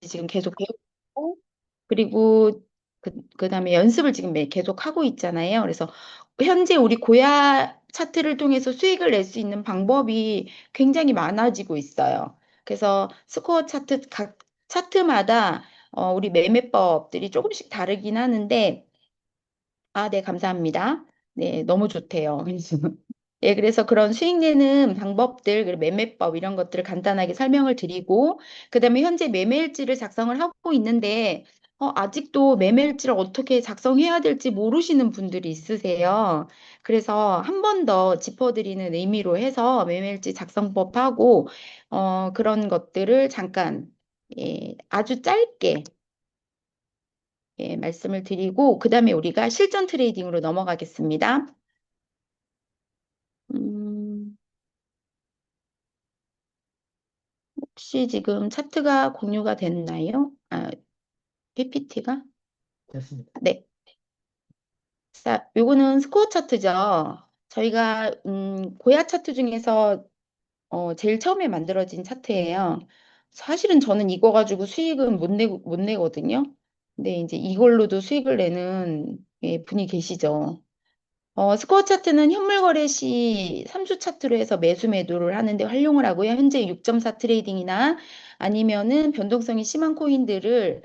지금 계속 배우고 그리고 그다음에 연습을 지금 계속 하고 있잖아요. 그래서 현재 우리 고야 차트를 통해서 수익을 낼 수 있는 방법이 굉장히 많아지고 있어요. 그래서 스코어 차트, 각 차트마다 우리 매매법들이 조금씩 다르긴 하는데, 아, 네, 감사합니다. 네, 너무 좋대요. 예, 그래서 그런 수익 내는 방법들, 그리고 매매법 이런 것들을 간단하게 설명을 드리고, 그다음에 현재 매매일지를 작성을 하고 있는데, 아직도 매매일지를 어떻게 작성해야 될지 모르시는 분들이 있으세요. 그래서 한 번 더 짚어드리는 의미로 해서 매매일지 작성법하고, 그런 것들을 잠깐, 예, 아주 짧게 예, 말씀을 드리고, 그다음에 우리가 실전 트레이딩으로 넘어가겠습니다. 음, 혹시 지금 차트가 공유가 됐나요? 아, PPT가? 됐습니다. 네. 자, 요거는 스코어 차트죠. 저희가, 고야 차트 중에서, 제일 처음에 만들어진 차트예요. 사실은 저는 이거 가지고 수익은 못 내거든요. 근데 이제 이걸로도 수익을 내는 예, 분이 계시죠. 스코어 차트는 현물 거래 시 3주 차트로 해서 매수 매도를 하는데 활용을 하고요. 현재 6.4 트레이딩이나 아니면은 변동성이 심한 코인들을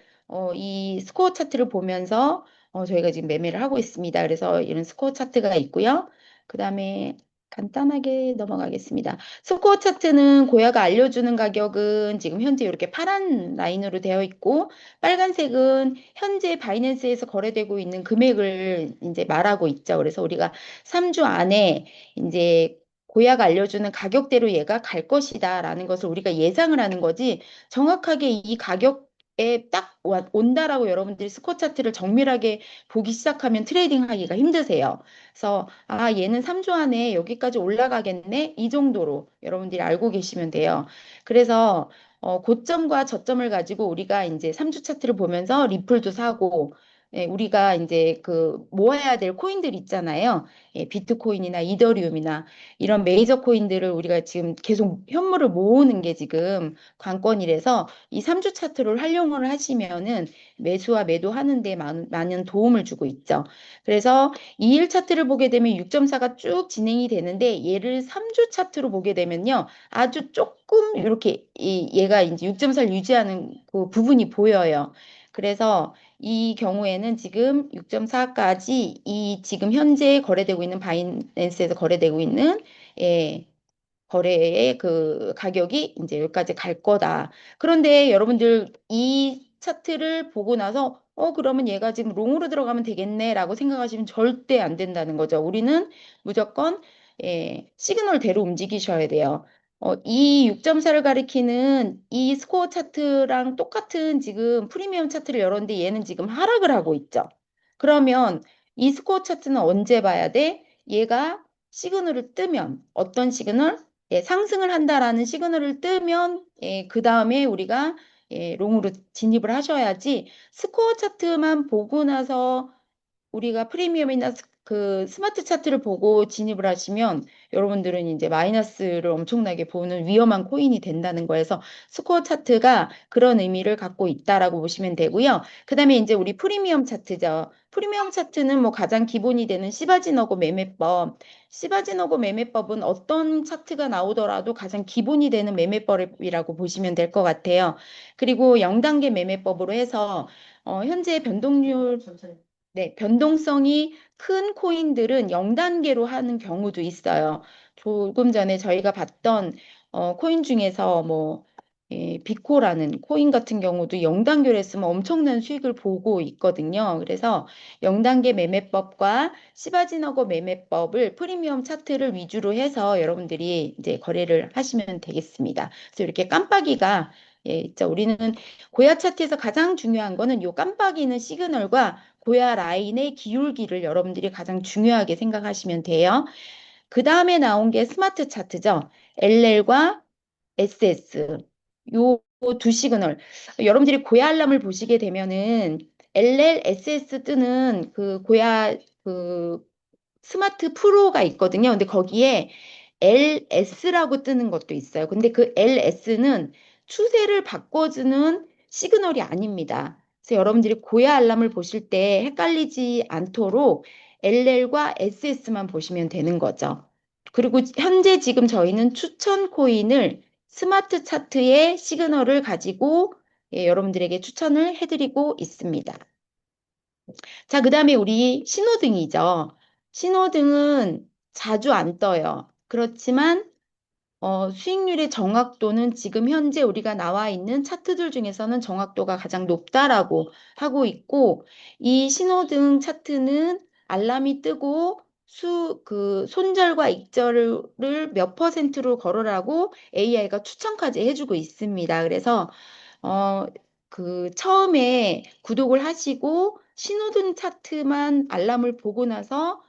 이 스코어 차트를 보면서 저희가 지금 매매를 하고 있습니다. 그래서 이런 스코어 차트가 있고요. 그다음에 간단하게 넘어가겠습니다. 스코어 차트는 고야가 알려주는 가격은 지금 현재 이렇게 파란 라인으로 되어 있고 빨간색은 현재 바이낸스에서 거래되고 있는 금액을 이제 말하고 있죠. 그래서 우리가 3주 안에 이제 고야가 알려주는 가격대로 얘가 갈 것이다라는 것을 우리가 예상을 하는 거지 정확하게 이 가격에 딱 온다라고 여러분들이 스코 차트를 정밀하게 보기 시작하면 트레이딩 하기가 힘드세요. 그래서 아 얘는 3주 안에 여기까지 올라가겠네 이 정도로 여러분들이 알고 계시면 돼요. 그래서 고점과 저점을 가지고 우리가 이제 3주 차트를 보면서 리플도 사고, 예, 우리가 이제 그 모아야 될 코인들 있잖아요. 예, 비트코인이나 이더리움이나 이런 메이저 코인들을 우리가 지금 계속 현물을 모으는 게 지금 관건이라서 이 3주 차트를 활용을 하시면은 매수와 매도하는 데 많은 도움을 주고 있죠. 그래서 2일 차트를 보게 되면 6.4가 쭉 진행이 되는데 얘를 3주 차트로 보게 되면요. 아주 조금 이렇게 얘가 이제 6.4를 유지하는 그 부분이 보여요. 그래서 이 경우에는 지금 6.4까지 이 지금 현재 거래되고 있는 바이낸스에서 거래되고 있는 예, 거래의 그 가격이 이제 여기까지 갈 거다. 그런데 여러분들 이 차트를 보고 나서 그러면 얘가 지금 롱으로 들어가면 되겠네라고 생각하시면 절대 안 된다는 거죠. 우리는 무조건 예, 시그널대로 움직이셔야 돼요. 이 6.4를 가리키는 이 스코어 차트랑 똑같은 지금 프리미엄 차트를 열었는데 얘는 지금 하락을 하고 있죠. 그러면 이 스코어 차트는 언제 봐야 돼? 얘가 시그널을 뜨면 어떤 시그널? 예, 상승을 한다라는 시그널을 뜨면 예, 그 다음에 우리가 예, 롱으로 진입을 하셔야지 스코어 차트만 보고 나서 우리가 프리미엄이나 그 스마트 차트를 보고 진입을 하시면 여러분들은 이제 마이너스를 엄청나게 보는 위험한 코인이 된다는 거에서 스코어 차트가 그런 의미를 갖고 있다라고 보시면 되고요. 그다음에 이제 우리 프리미엄 차트죠. 프리미엄 차트는 뭐 가장 기본이 되는 시바지너고 매매법. 시바지너고 매매법은 어떤 차트가 나오더라도 가장 기본이 되는 매매법이라고 보시면 될 것 같아요. 그리고 0단계 매매법으로 해서 현재 변동률 네, 변동성이 큰 코인들은 0단계로 하는 경우도 있어요. 조금 전에 저희가 봤던 코인 중에서 뭐 비코라는 코인 같은 경우도 0단계로 했으면 엄청난 수익을 보고 있거든요. 그래서 0단계 매매법과 시바지너거 매매법을 프리미엄 차트를 위주로 해서 여러분들이 이제 거래를 하시면 되겠습니다. 그래서 이렇게 깜빡이가 예, 있죠. 우리는 고야 차트에서 가장 중요한 거는 요 깜빡이는 시그널과 고야 라인의 기울기를 여러분들이 가장 중요하게 생각하시면 돼요. 그 다음에 나온 게 스마트 차트죠. LL과 SS. 요 두 시그널. 여러분들이 고야 알람을 보시게 되면은 LL, SS 뜨는 그 고야 그 스마트 프로가 있거든요. 근데 거기에 LS라고 뜨는 것도 있어요. 근데 그 LS는 추세를 바꿔주는 시그널이 아닙니다. 그래서 여러분들이 고야 알람을 보실 때 헷갈리지 않도록 LL과 SS만 보시면 되는 거죠. 그리고 현재 지금 저희는 추천 코인을 스마트 차트의 시그널을 가지고 여러분들에게 추천을 해드리고 있습니다. 자, 그 다음에 우리 신호등이죠. 신호등은 자주 안 떠요. 그렇지만 수익률의 정확도는 지금 현재 우리가 나와 있는 차트들 중에서는 정확도가 가장 높다라고 하고 있고, 이 신호등 차트는 알람이 뜨고 손절과 익절을 몇 퍼센트로 걸으라고 AI가 추천까지 해주고 있습니다. 그래서 어, 처음에 구독을 하시고 신호등 차트만 알람을 보고 나서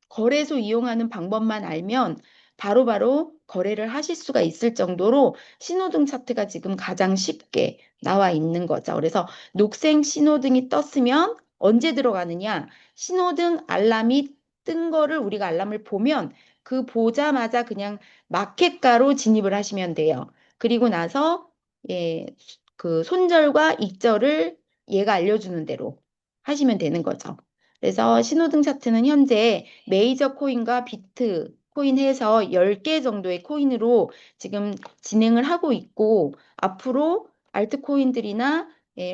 거래소 이용하는 방법만 알면 바로바로 거래를 하실 수가 있을 정도로 신호등 차트가 지금 가장 쉽게 나와 있는 거죠. 그래서 녹색 신호등이 떴으면 언제 들어가느냐? 신호등 알람이 뜬 거를 우리가 알람을 보면 그 보자마자 그냥 마켓가로 진입을 하시면 돼요. 그리고 나서 예, 손절과 익절을 얘가 알려주는 대로 하시면 되는 거죠. 그래서 신호등 차트는 현재 메이저 코인과 비트 코인 해서 10개 정도의 코인으로 지금 진행을 하고 있고 앞으로 알트 코인들이나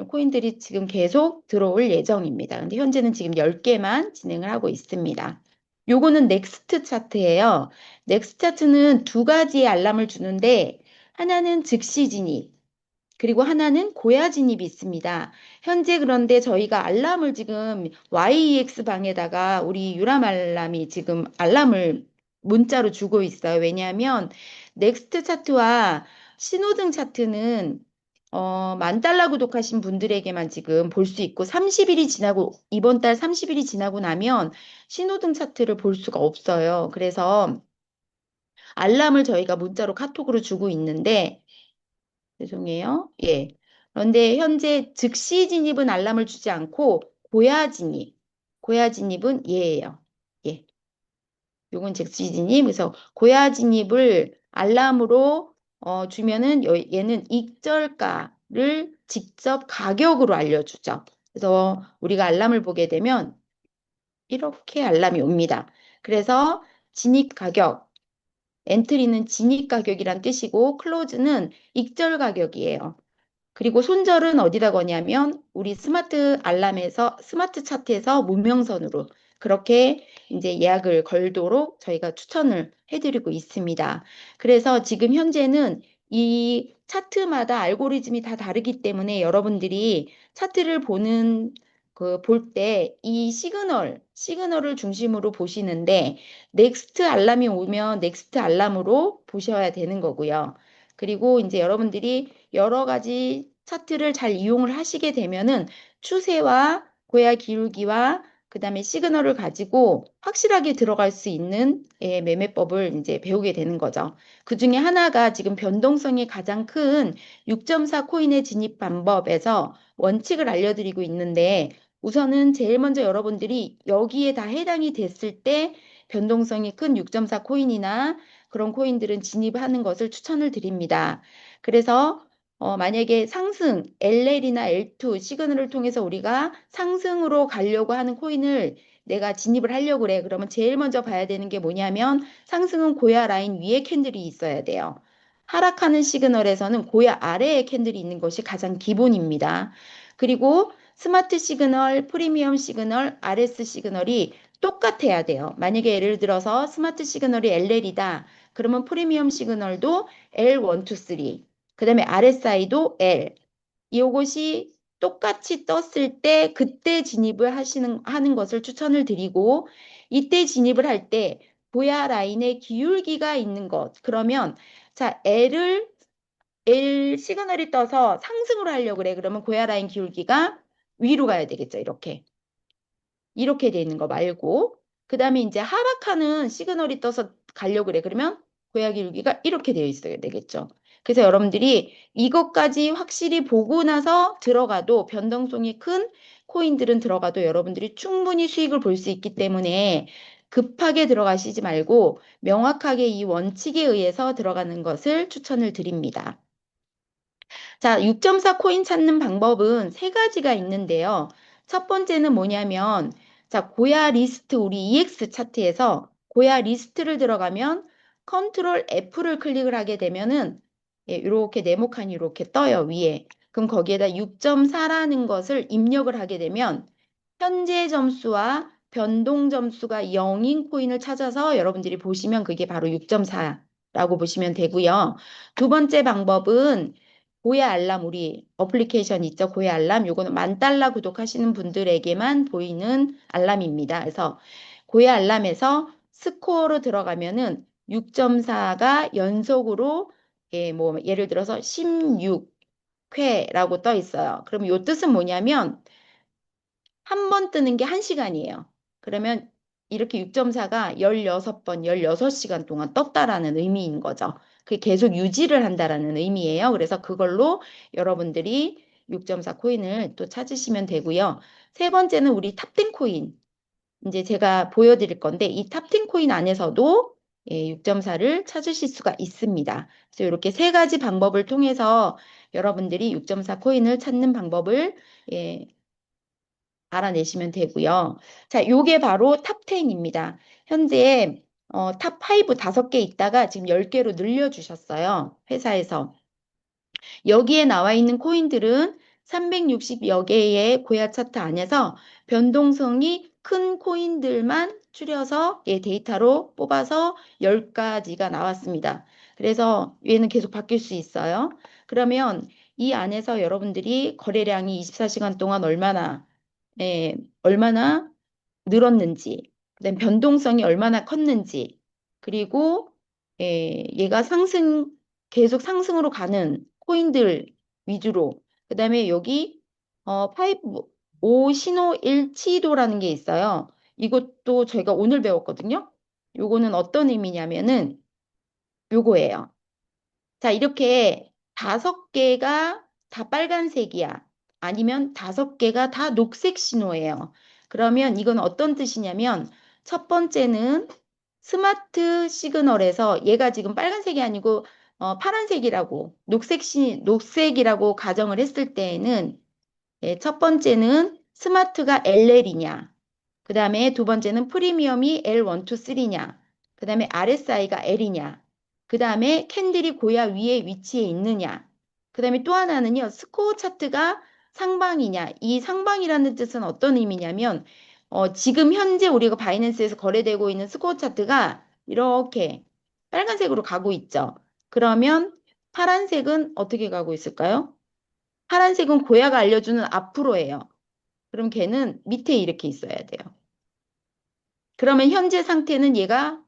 코인들이 지금 계속 들어올 예정입니다. 근데 현재는 지금 10개만 진행을 하고 있습니다. 요거는 넥스트 차트예요. 넥스트 차트는 두 가지의 알람을 주는데 하나는 즉시 진입, 그리고 하나는 고야 진입이 있습니다. 현재 그런데 저희가 알람을 지금 YEX 방에다가 우리 유람 알람이 지금 알람을 문자로 주고 있어요. 왜냐하면 넥스트 차트와 신호등 차트는 10,000달러 구독하신 분들에게만 지금 볼 수 있고 30일이 지나고 이번 달 30일이 지나고 나면 신호등 차트를 볼 수가 없어요. 그래서 알람을 저희가 문자로 카톡으로 주고 있는데 죄송해요. 예. 그런데 현재 즉시 진입은 알람을 주지 않고 고야 진입. 고야 진입은 얘예요. 예. 요건 즉시 진입. 그래서 고야 진입을 알람으로 주면은 얘는 익절가를 직접 가격으로 알려주죠. 그래서 우리가 알람을 보게 되면 이렇게 알람이 옵니다. 그래서 진입 가격, 엔트리는 진입 가격이란 뜻이고 클로즈는 익절 가격이에요. 그리고 손절은 어디다 거냐면 우리 스마트 알람에서 스마트 차트에서 문명선으로 그렇게 이제 예약을 걸도록 저희가 추천을 해드리고 있습니다. 그래서 지금 현재는 이 차트마다 알고리즘이 다 다르기 때문에 여러분들이 차트를 보는 볼 때 이 시그널을 중심으로 보시는데 넥스트 알람이 오면 넥스트 알람으로 보셔야 되는 거고요. 그리고 이제 여러분들이 여러 가지 차트를 잘 이용을 하시게 되면은 추세와 고야 기울기와 그다음에 시그널을 가지고 확실하게 들어갈 수 있는 매매법을 이제 배우게 되는 거죠. 그 중에 하나가 지금 변동성이 가장 큰 6.4 코인의 진입 방법에서 원칙을 알려드리고 있는데 우선은 제일 먼저 여러분들이 여기에 다 해당이 됐을 때 변동성이 큰 6.4 코인이나 그런 코인들은 진입하는 것을 추천을 드립니다. 그래서 만약에 상승, LL이나 L2 시그널을 통해서 우리가 상승으로 가려고 하는 코인을 내가 진입을 하려고 그래. 그러면 제일 먼저 봐야 되는 게 뭐냐면 상승은 고야 라인 위에 캔들이 있어야 돼요. 하락하는 시그널에서는 고야 아래에 캔들이 있는 것이 가장 기본입니다. 그리고 스마트 시그널, 프리미엄 시그널, RS 시그널이 똑같아야 돼요. 만약에 예를 들어서 스마트 시그널이 LL이다. 그러면 프리미엄 시그널도 L1, 2, 3. 그 다음에 RSI도 L. 이것이 똑같이 떴을 때 그때 진입을 하는 것을 추천을 드리고 이때 진입을 할 때 보야 라인에 기울기가 있는 것. 그러면 자, L 시그널이 떠서 상승으로 하려고 그래. 그러면 고야 라인 기울기가 위로 가야 되겠죠. 이렇게 돼 있는 거 말고 그 다음에 이제 하락하는 시그널이 떠서 가려고 그래. 그러면 고야 기울기가 이렇게 되어 있어야 되겠죠. 그래서 여러분들이 이것까지 확실히 보고 나서 들어가도 변동성이 큰 코인들은 들어가도 여러분들이 충분히 수익을 볼 수 있기 때문에 급하게 들어가시지 말고 명확하게 이 원칙에 의해서 들어가는 것을 추천을 드립니다. 자, 6.4 코인 찾는 방법은 세 가지가 있는데요. 첫 번째는 뭐냐면, 자, 고야 리스트 우리 EX 차트에서 고야 리스트를 들어가면 컨트롤 F를 클릭을 하게 되면은 예, 이렇게 네모칸이 이렇게 떠요, 위에. 그럼 거기에다 6.4라는 것을 입력을 하게 되면 현재 점수와 변동 점수가 0인 코인을 찾아서 여러분들이 보시면 그게 바로 6.4라고 보시면 되고요. 두 번째 방법은 고해 알람 우리 어플리케이션 있죠? 고해 알람 요거는 10,000달러 구독하시는 분들에게만 보이는 알람입니다. 그래서 고해 알람에서 스코어로 들어가면은 6.4가 연속으로 예, 뭐 예를 들어서 16회라고 떠 있어요. 그럼 요 뜻은 뭐냐면 한 번 뜨는 게 1시간이에요. 그러면 이렇게 6.4가 16번, 16시간 동안 떴다라는 의미인 거죠. 그게 계속 유지를 한다라는 의미예요. 그래서 그걸로 여러분들이 6.4 코인을 또 찾으시면 되고요. 세 번째는 우리 탑10 코인. 이제 제가 보여드릴 건데 이 탑10 코인 안에서도 6.4를 찾으실 수가 있습니다. 그래서 이렇게 세 가지 방법을 통해서 여러분들이 6.4 코인을 찾는 방법을 예, 알아내시면 되고요. 자, 요게 바로 탑10입니다. 현재 탑5 5개 있다가 지금 10개로 늘려주셨어요. 회사에서. 여기에 나와 있는 코인들은 360여 개의 고야 차트 안에서 변동성이 큰 코인들만 추려서 데이터로 뽑아서 10가지가 나왔습니다. 그래서 얘는 계속 바뀔 수 있어요. 그러면 이 안에서 여러분들이 거래량이 24시간 동안 얼마나 늘었는지, 그다음 변동성이 얼마나 컸는지, 그리고 얘가 계속 상승으로 가는 코인들 위주로, 그다음에 여기 5 신호 일치도라는 게 있어요. 이것도 저희가 오늘 배웠거든요. 요거는 어떤 의미냐면은 요거예요. 자, 이렇게 5개가 다 빨간색이야. 아니면 5개가 다 녹색 신호예요. 그러면 이건 어떤 뜻이냐면 첫 번째는 스마트 시그널에서 얘가 지금 빨간색이 아니고 파란색이라고 녹색이라고 가정을 했을 때에는 첫 번째는 스마트가 LL이냐, 그 다음에 두 번째는 프리미엄이 L1, 2, 3냐, 그 다음에 RSI가 L이냐, 그 다음에 캔들이 고야 위에 위치해 있느냐, 그 다음에 또 하나는요, 스코어 차트가 상방이냐. 이 상방이라는 뜻은 어떤 의미냐면, 지금 현재 우리가 바이낸스에서 거래되고 있는 스코어 차트가 이렇게 빨간색으로 가고 있죠. 그러면 파란색은 어떻게 가고 있을까요? 파란색은 고야가 알려주는 앞으로예요. 그럼 걔는 밑에 이렇게 있어야 돼요. 그러면 현재 상태는 얘가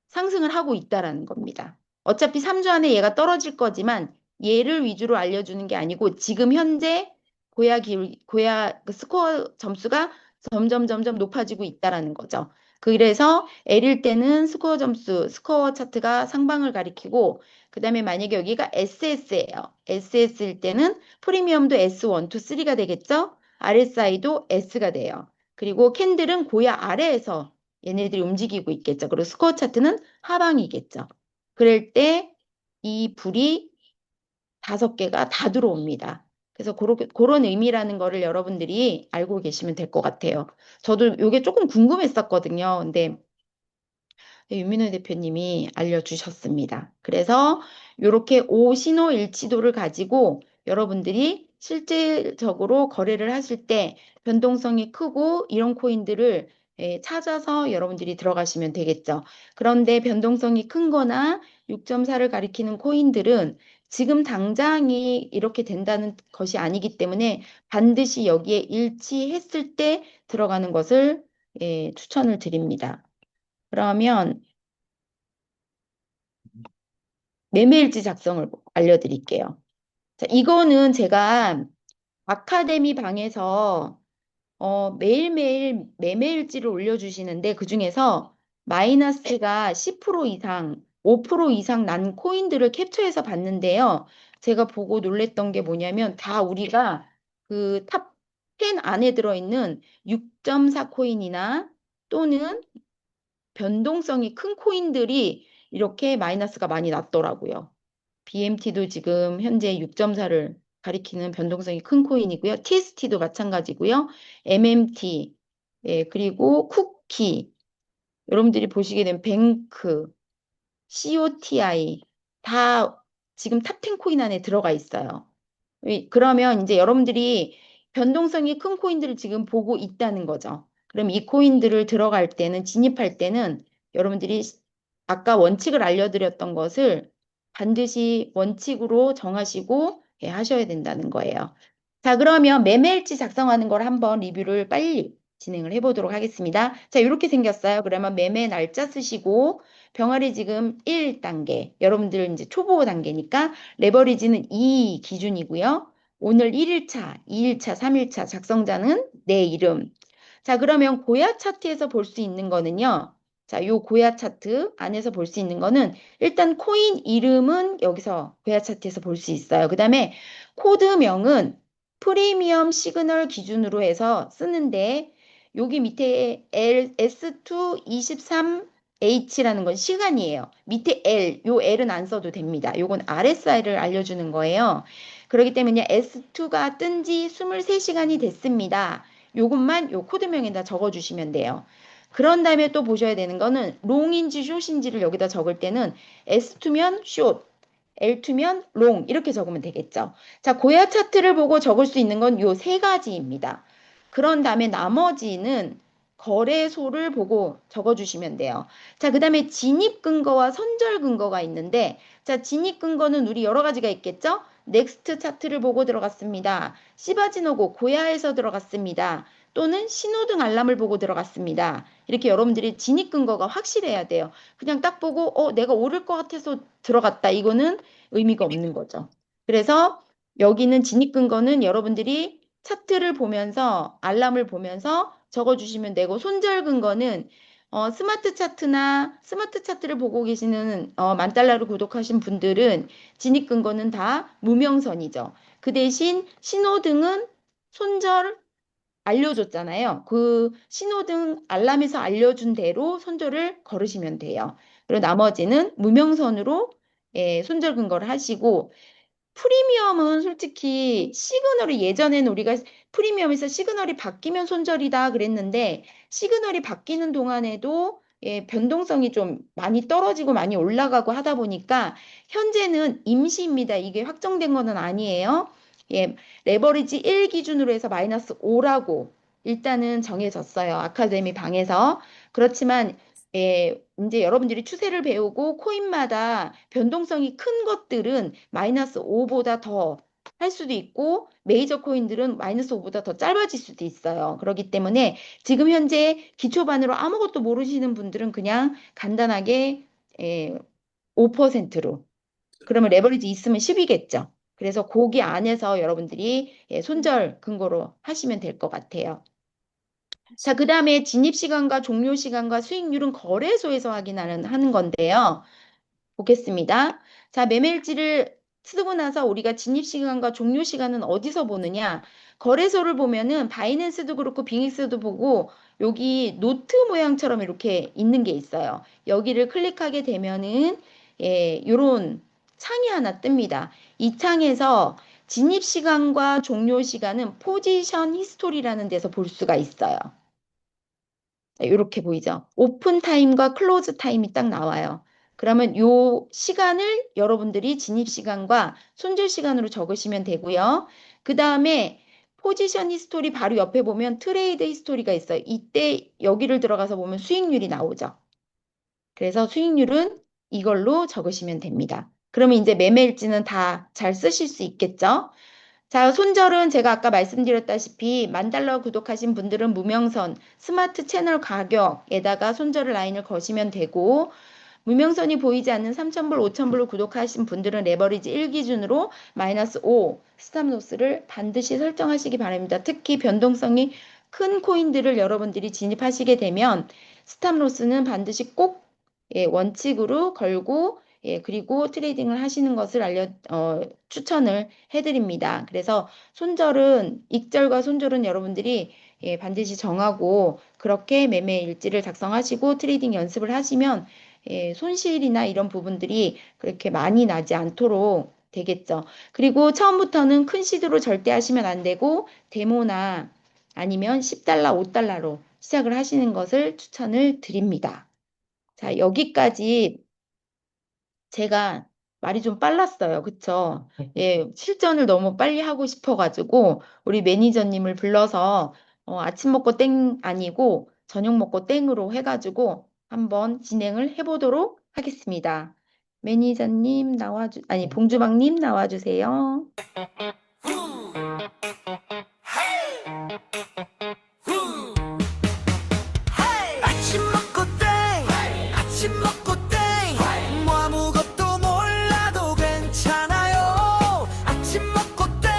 상승을 하고 있다라는 겁니다. 어차피 3주 안에 얘가 떨어질 거지만 얘를 위주로 알려주는 게 아니고 지금 현재 고야 그 스코어 점수가 점점 높아지고 있다라는 거죠. 그래서 L일 때는 스코어 점수, 스코어 차트가 상방을 가리키고 그다음에 만약에 여기가 SS예요. SS일 때는 프리미엄도 S1, 2, 3가 되겠죠? RSI도 S가 돼요. 그리고 캔들은 고야 아래에서 얘네들이 움직이고 있겠죠. 그리고 스코어 차트는 하방이겠죠. 그럴 때 이 불이 5개가 다 들어옵니다. 그래서 그런 의미라는 거를 여러분들이 알고 계시면 될 것 같아요. 저도 이게 조금 궁금했었거든요. 근데 유민호 대표님이 알려주셨습니다. 그래서 이렇게 5신호 일치도를 가지고 여러분들이 실질적으로 거래를 하실 때 변동성이 크고 이런 코인들을 찾아서 여러분들이 들어가시면 되겠죠. 그런데 변동성이 큰 거나 6.4를 가리키는 코인들은 지금 당장이 이렇게 된다는 것이 아니기 때문에 반드시 여기에 일치했을 때 들어가는 것을 추천을 드립니다. 그러면 매매일지 작성을 알려드릴게요. 자, 이거는 제가 아카데미 방에서 매일매일 매매일지를 올려주시는데 그중에서 마이너스가 10% 이상, 5% 이상 난 코인들을 캡처해서 봤는데요. 제가 보고 놀랬던 게 뭐냐면 다 우리가 그 탑 10 안에 들어있는 6.4 코인이나 또는 변동성이 큰 코인들이 이렇게 마이너스가 많이 났더라고요. BMT도 지금 현재 6.4를 가리키는 변동성이 큰 코인이고요. TST도 마찬가지고요. MMT, 예, 그리고 쿠키, 여러분들이 보시게 된 뱅크, COTI 다 지금 탑10 코인 안에 들어가 있어요. 그러면 이제 여러분들이 변동성이 큰 코인들을 지금 보고 있다는 거죠. 그럼 이 코인들을 들어갈 때는, 진입할 때는 여러분들이 아까 원칙을 알려드렸던 것을 반드시 원칙으로 정하시고 예, 하셔야 된다는 거예요. 자, 그러면 매매일지 작성하는 걸 한번 리뷰를 빨리 진행을 해보도록 하겠습니다. 자, 이렇게 생겼어요. 그러면 매매 날짜 쓰시고 병아리 지금 1단계, 여러분들 이제 초보 단계니까 레버리지는 2 기준이고요. 오늘 1일차, 2일차, 3일차 작성자는 내 이름. 자, 그러면 고야 차트에서 볼 수 있는 거는요. 자, 요 고야 차트 안에서 볼 수 있는 거는 일단 코인 이름은 여기서 고야 차트에서 볼 수 있어요. 그 다음에 코드명은 프리미엄 시그널 기준으로 해서 쓰는데 여기 밑에 S223H라는 건 시간이에요. 밑에 요 L은 안 써도 됩니다. 요건 RSI를 알려주는 거예요. 그렇기 때문에 S2가 뜬 지 23시간이 됐습니다. 요것만 요 코드명에다 적어주시면 돼요. 그런 다음에 또 보셔야 되는 거는 롱인지 숏인지를 여기다 적을 때는 S2면 숏, L2면 롱 이렇게 적으면 되겠죠. 자, 고야 차트를 보고 적을 수 있는 건 요 세 가지입니다. 그런 다음에 나머지는 거래소를 보고 적어주시면 돼요. 자, 그 다음에 진입 근거와 선절 근거가 있는데, 자, 진입 근거는 우리 여러 가지가 있겠죠? 넥스트 차트를 보고 들어갔습니다. 시바지노고 고야에서 들어갔습니다. 또는 신호등 알람을 보고 들어갔습니다. 이렇게 여러분들이 진입 근거가 확실해야 돼요. 그냥 딱 보고 내가 오를 것 같아서 들어갔다. 이거는 의미가 없는 거죠. 그래서 여기는 진입 근거는 여러분들이 차트를 보면서 알람을 보면서 적어주시면 되고 손절 근거는 스마트 차트를 보고 계시는 만달러를 구독하신 분들은 진입 근거는 다 무명선이죠. 그 대신 신호등은 손절 알려줬잖아요. 그 신호등 알람에서 알려준 대로 손절을 걸으시면 돼요. 그리고 나머지는 무명선으로 예, 손절 근거를 하시고 프리미엄은 솔직히 시그널이 예전에는 우리가 프리미엄에서 시그널이 바뀌면 손절이다 그랬는데 시그널이 바뀌는 동안에도 예, 변동성이 좀 많이 떨어지고 많이 올라가고 하다 보니까 현재는 임시입니다. 이게 확정된 거는 아니에요. 예, 레버리지 1 기준으로 해서 마이너스 5라고 일단은 정해졌어요. 아카데미 방에서. 그렇지만 예, 이제 여러분들이 추세를 배우고 코인마다 변동성이 큰 것들은 마이너스 5보다 더 할 수도 있고 메이저 코인들은 마이너스 5보다 더 짧아질 수도 있어요. 그렇기 때문에 지금 현재 기초반으로 아무것도 모르시는 분들은 그냥 간단하게 5%로 그러면 레버리지 있으면 10이겠죠. 그래서 거기 안에서 여러분들이 예, 손절 근거로 하시면 될 것 같아요. 자, 그 다음에 진입 시간과 종료 시간과 수익률은 거래소에서 하는 건데요. 보겠습니다. 자, 매매일지를 쓰고 나서 우리가 진입 시간과 종료 시간은 어디서 보느냐? 거래소를 보면은 바이낸스도 그렇고 빅엑스도 보고 여기 노트 모양처럼 이렇게 있는 게 있어요. 여기를 클릭하게 되면은 예, 요런 창이 하나 뜹니다. 이 창에서 진입 시간과 종료 시간은 포지션 히스토리라는 데서 볼 수가 있어요. 이렇게 보이죠? 오픈 타임과 클로즈 타임이 딱 나와요. 그러면 요 시간을 여러분들이 진입 시간과 손절 시간으로 적으시면 되고요. 그 다음에 포지션 히스토리 바로 옆에 보면 트레이드 히스토리가 있어요. 이때 여기를 들어가서 보면 수익률이 나오죠. 그래서 수익률은 이걸로 적으시면 됩니다. 그러면 이제 매매일지는 다 잘 쓰실 수 있겠죠? 자, 손절은 제가 아까 말씀드렸다시피 만달러 구독하신 분들은 무명선, 스마트 채널 가격에다가 손절 라인을 거시면 되고 무명선이 보이지 않는 3,000불, 5,000불로 구독하신 분들은 레버리지 1 기준으로 마이너스 5 스탑로스를 반드시 설정하시기 바랍니다. 특히 변동성이 큰 코인들을 여러분들이 진입하시게 되면 스탑로스는 반드시 꼭 예, 원칙으로 걸고 예, 그리고 트레이딩을 하시는 것을 추천을 해드립니다. 그래서 익절과 손절은 여러분들이 예, 반드시 정하고 그렇게 매매 일지를 작성하시고 트레이딩 연습을 하시면 예, 손실이나 이런 부분들이 그렇게 많이 나지 않도록 되겠죠. 그리고 처음부터는 큰 시도로 절대 하시면 안 되고 데모나 아니면 10달러, 5달러로 시작을 하시는 것을 추천을 드립니다. 자, 여기까지 제가 말이 좀 빨랐어요. 그쵸? 예, 실전을 너무 빨리 하고 싶어가지고 우리 매니저님을 불러서 아침 먹고 땡 아니고 저녁 먹고 땡으로 해가지고 한번 진행을 해보도록 하겠습니다. 매니저님 아니, 봉주방님 나와주세요. 아침 먹고 땡 아침 먹고 땡 뭐 아무것도 몰라도 괜찮아요 아침 먹고 땡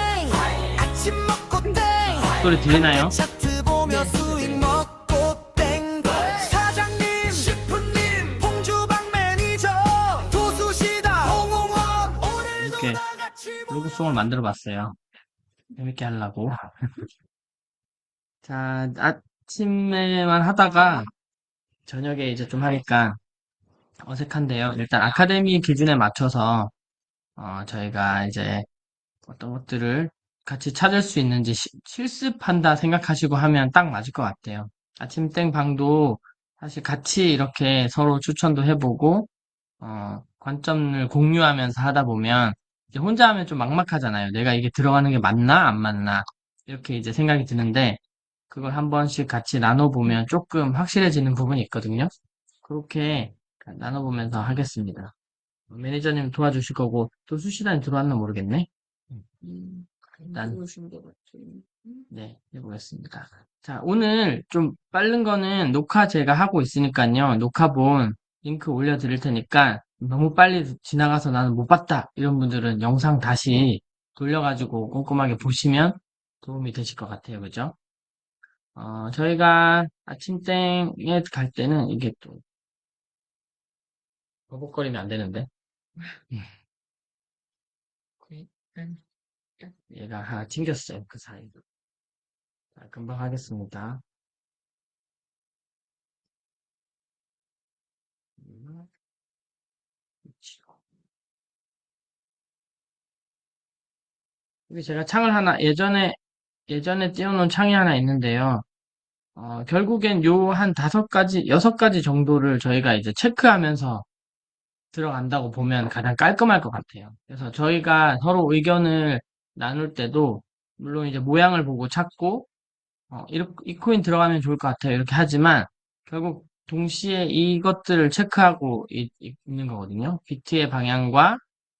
아침 먹고 땡 소리 들리나요? 차트 보며 수익 먹고 땡 사장님 셰프님 봉주방 매니저 도수시다 홍홍원 오늘도 이렇게 다 같이 로고송을 만들어 봤어요. 재밌게 하려고. 자, 아침에만 하다가 저녁에 이제 좀 하니까 어색한데요. 일단 아카데미 기준에 맞춰서 저희가 이제 어떤 것들을 같이 찾을 수 있는지 실습한다 생각하시고 하면 딱 맞을 것 같아요. 아침 땡 방도 사실 같이 이렇게 서로 추천도 해보고 관점을 공유하면서 하다 보면 이제 혼자 하면 좀 막막하잖아요. 내가 이게 들어가는 게 맞나 안 맞나 이렇게 이제 생각이 드는데 그걸 한 번씩 같이 나눠보면 조금 확실해지는 부분이 있거든요. 그렇게 나눠보면서 하겠습니다. 매니저님 도와주실 거고 또 수시단이 들어왔나 모르겠네. 일단 네 해보겠습니다. 자 오늘 좀 빠른 거는 녹화 제가 하고 있으니까요. 녹화본 링크 올려드릴 테니까 너무 빨리 지나가서 나는 못 봤다 이런 분들은 영상 다시 돌려가지고 꼼꼼하게 보시면 도움이 되실 것 같아요. 그죠? 저희가 아침땡에 갈 때는 이게 또 버벅거리면 안 되는데 얘가 하나 튕겼어요. 그 사이에. 자, 금방 하겠습니다. 여기 제가 창을 하나, 예전에 띄워놓은 창이 하나 있는데요. 결국엔 요 한 5가지, 6가지 정도를 저희가 이제 체크하면서 들어간다고 보면 가장 깔끔할 것 같아요. 그래서 저희가 서로 의견을 나눌 때도, 물론 이제 모양을 보고 찾고, 이 코인 들어가면 좋을 것 같아요. 이렇게 하지만, 결국 동시에 이것들을 체크하고 있는 거거든요. 비트의 방향과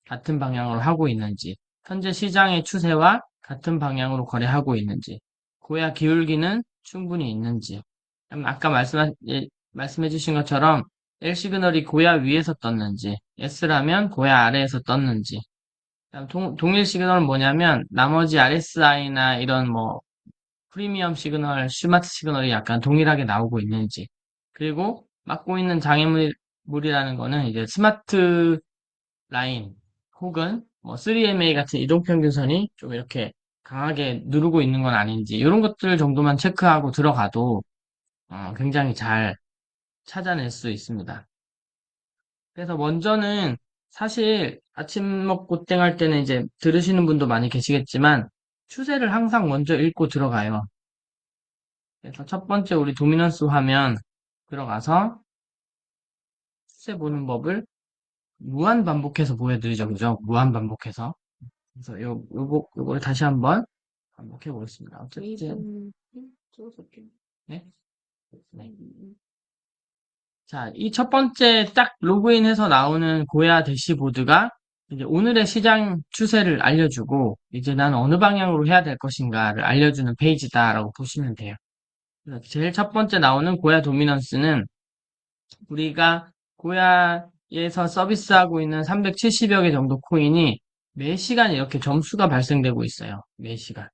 같은 방향으로 하고 있는지, 현재 시장의 추세와 같은 방향으로 거래하고 있는지, 고야 기울기는 충분히 있는지, 아까 말씀해 주신 것처럼 L 시그널이 고야 위에서 떴는지, S라면 고야 아래에서 떴는지, 동일 시그널은 뭐냐면 나머지 RSI나 이런 뭐 프리미엄 시그널, 스마트 시그널이 약간 동일하게 나오고 있는지, 그리고 막고 있는 장애물이라는 거는 이제 스마트 라인 혹은 뭐 3MA 같은 이동평균선이 좀 이렇게 강하게 누르고 있는 건 아닌지 이런 것들 정도만 체크하고 들어가도 굉장히 잘 찾아낼 수 있습니다. 그래서 먼저는 사실 아침 먹고 땡할 때는 이제 들으시는 분도 많이 계시겠지만 추세를 항상 먼저 읽고 들어가요. 그래서 첫 번째 우리 도미넌스 화면 들어가서 추세 보는 법을 무한 반복해서 보여드리죠. 그죠? 무한 반복해서. 그래서 요거를 다시 한번 반복해 보겠습니다. 어쨌든, 네? 네. 자, 이 첫 번째 딱 로그인해서 나오는 고야 대시보드가 이제 오늘의 시장 추세를 알려주고, 이제 난 어느 방향으로 해야 될 것인가를 알려주는 페이지다라고 보시면 돼요. 그래서 제일 첫 번째 나오는 고야 도미넌스는 우리가 고야에서 서비스하고 있는 370여 개 정도 코인이 매 시간 이렇게 점수가 발생되고 있어요. 매 시간.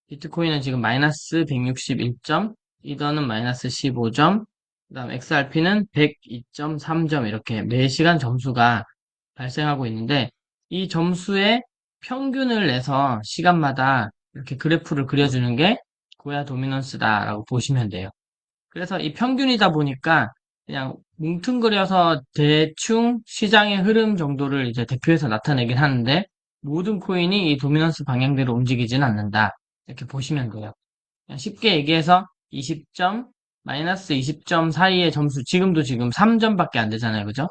비트코인은 지금 마이너스 161점, 이더는 마이너스 15점, 그 다음 XRP는 102.3점 이렇게 매 시간 점수가 발생하고 있는데 이 점수의 평균을 내서 시간마다 이렇게 그래프를 그려주는 게 고야 도미넌스다라고 보시면 돼요. 그래서 이 평균이다 보니까 그냥 뭉뚱그려서 대충 시장의 흐름 정도를 이제 대표해서 나타내긴 하는데 모든 코인이 이 도미넌스 방향대로 움직이지는 않는다. 이렇게 보시면 돼요. 그냥 쉽게 얘기해서 20점, 마이너스 20점 사이의 점수, 지금 3점밖에 안 되잖아요. 그죠?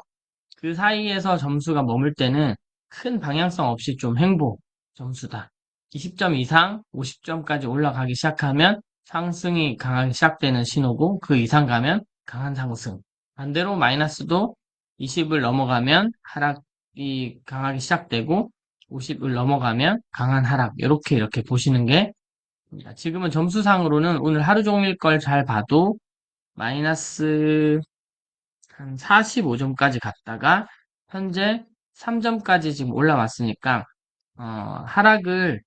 그 사이에서 점수가 머물 때는 큰 방향성 없이 좀 횡보 점수다. 20점 이상 50점까지 올라가기 시작하면 상승이 강하게 시작되는 신호고 그 이상 가면 강한 상승. 반대로 마이너스도 20을 넘어가면 하락이 강하게 시작되고 50을 넘어가면 강한 하락. 이렇게 보시는 게 지금은 점수상으로는 오늘 하루 종일 걸 잘 봐도 마이너스 한 45점까지 갔다가 현재 3점까지 지금 올라왔으니까 하락을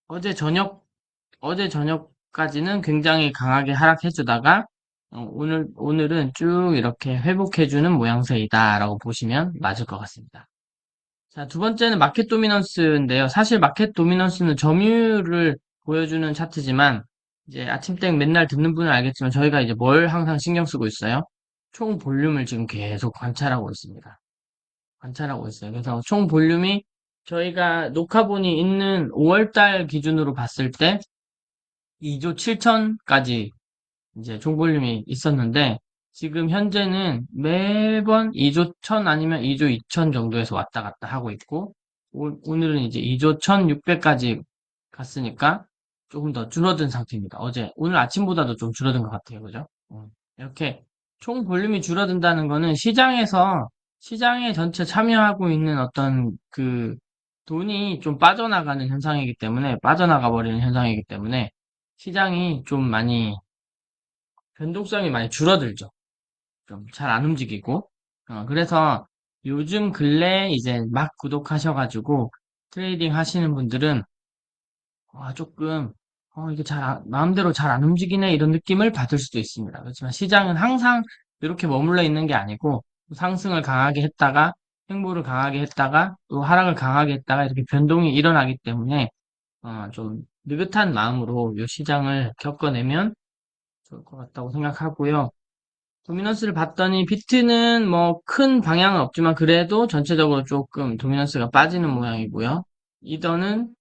어제 저녁 어제 저녁까지는 굉장히 강하게 하락해주다가 오늘은 쭉 이렇게 회복해주는 모양새이다라고 보시면 맞을 것 같습니다. 자, 두 번째는 마켓 도미넌스인데요. 사실 마켓 도미넌스는 점유율을 보여주는 차트지만 이제 아침땡 맨날 듣는 분은 알겠지만 저희가 이제 뭘 항상 신경 쓰고 있어요? 총 볼륨을 지금 계속 관찰하고 있습니다. 관찰하고 있어요. 그래서 총 볼륨이 저희가 녹화본이 있는 5월달 기준으로 봤을 때 2조 7천까지 이제 총 볼륨이 있었는데 지금 현재는 매번 2조 1000 아니면 2조 2000 정도에서 왔다 갔다 하고 있고 오늘은 이제 2조 1600까지 갔으니까 조금 더 줄어든 상태입니다. 오늘 아침보다도 좀 줄어든 것 같아요. 그죠? 이렇게 총 볼륨이 줄어든다는 거는 시장에 전체 참여하고 있는 어떤 그 돈이 좀 빠져나가는 현상이기 때문에 빠져나가 버리는 현상이기 때문에 시장이 좀 많이 변동성이 많이 줄어들죠. 좀 잘 안 움직이고. 그래서 요즘 근래 이제 막 구독하셔가지고 트레이딩 하시는 분들은 조금 이게 마음대로 잘 안 움직이네 이런 느낌을 받을 수도 있습니다. 그렇지만 시장은 항상 이렇게 머물러 있는 게 아니고 상승을 강하게 했다가 횡보를 강하게 했다가 또 하락을 강하게 했다가 이렇게 변동이 일어나기 때문에 좀 느긋한 마음으로 이 시장을 겪어내면 좋을 것 같다고 생각하고요. 도미넌스를 봤더니 비트는 뭐 큰 방향은 없지만 그래도 전체적으로 조금 도미넌스가 빠지는 모양이고요. 이더는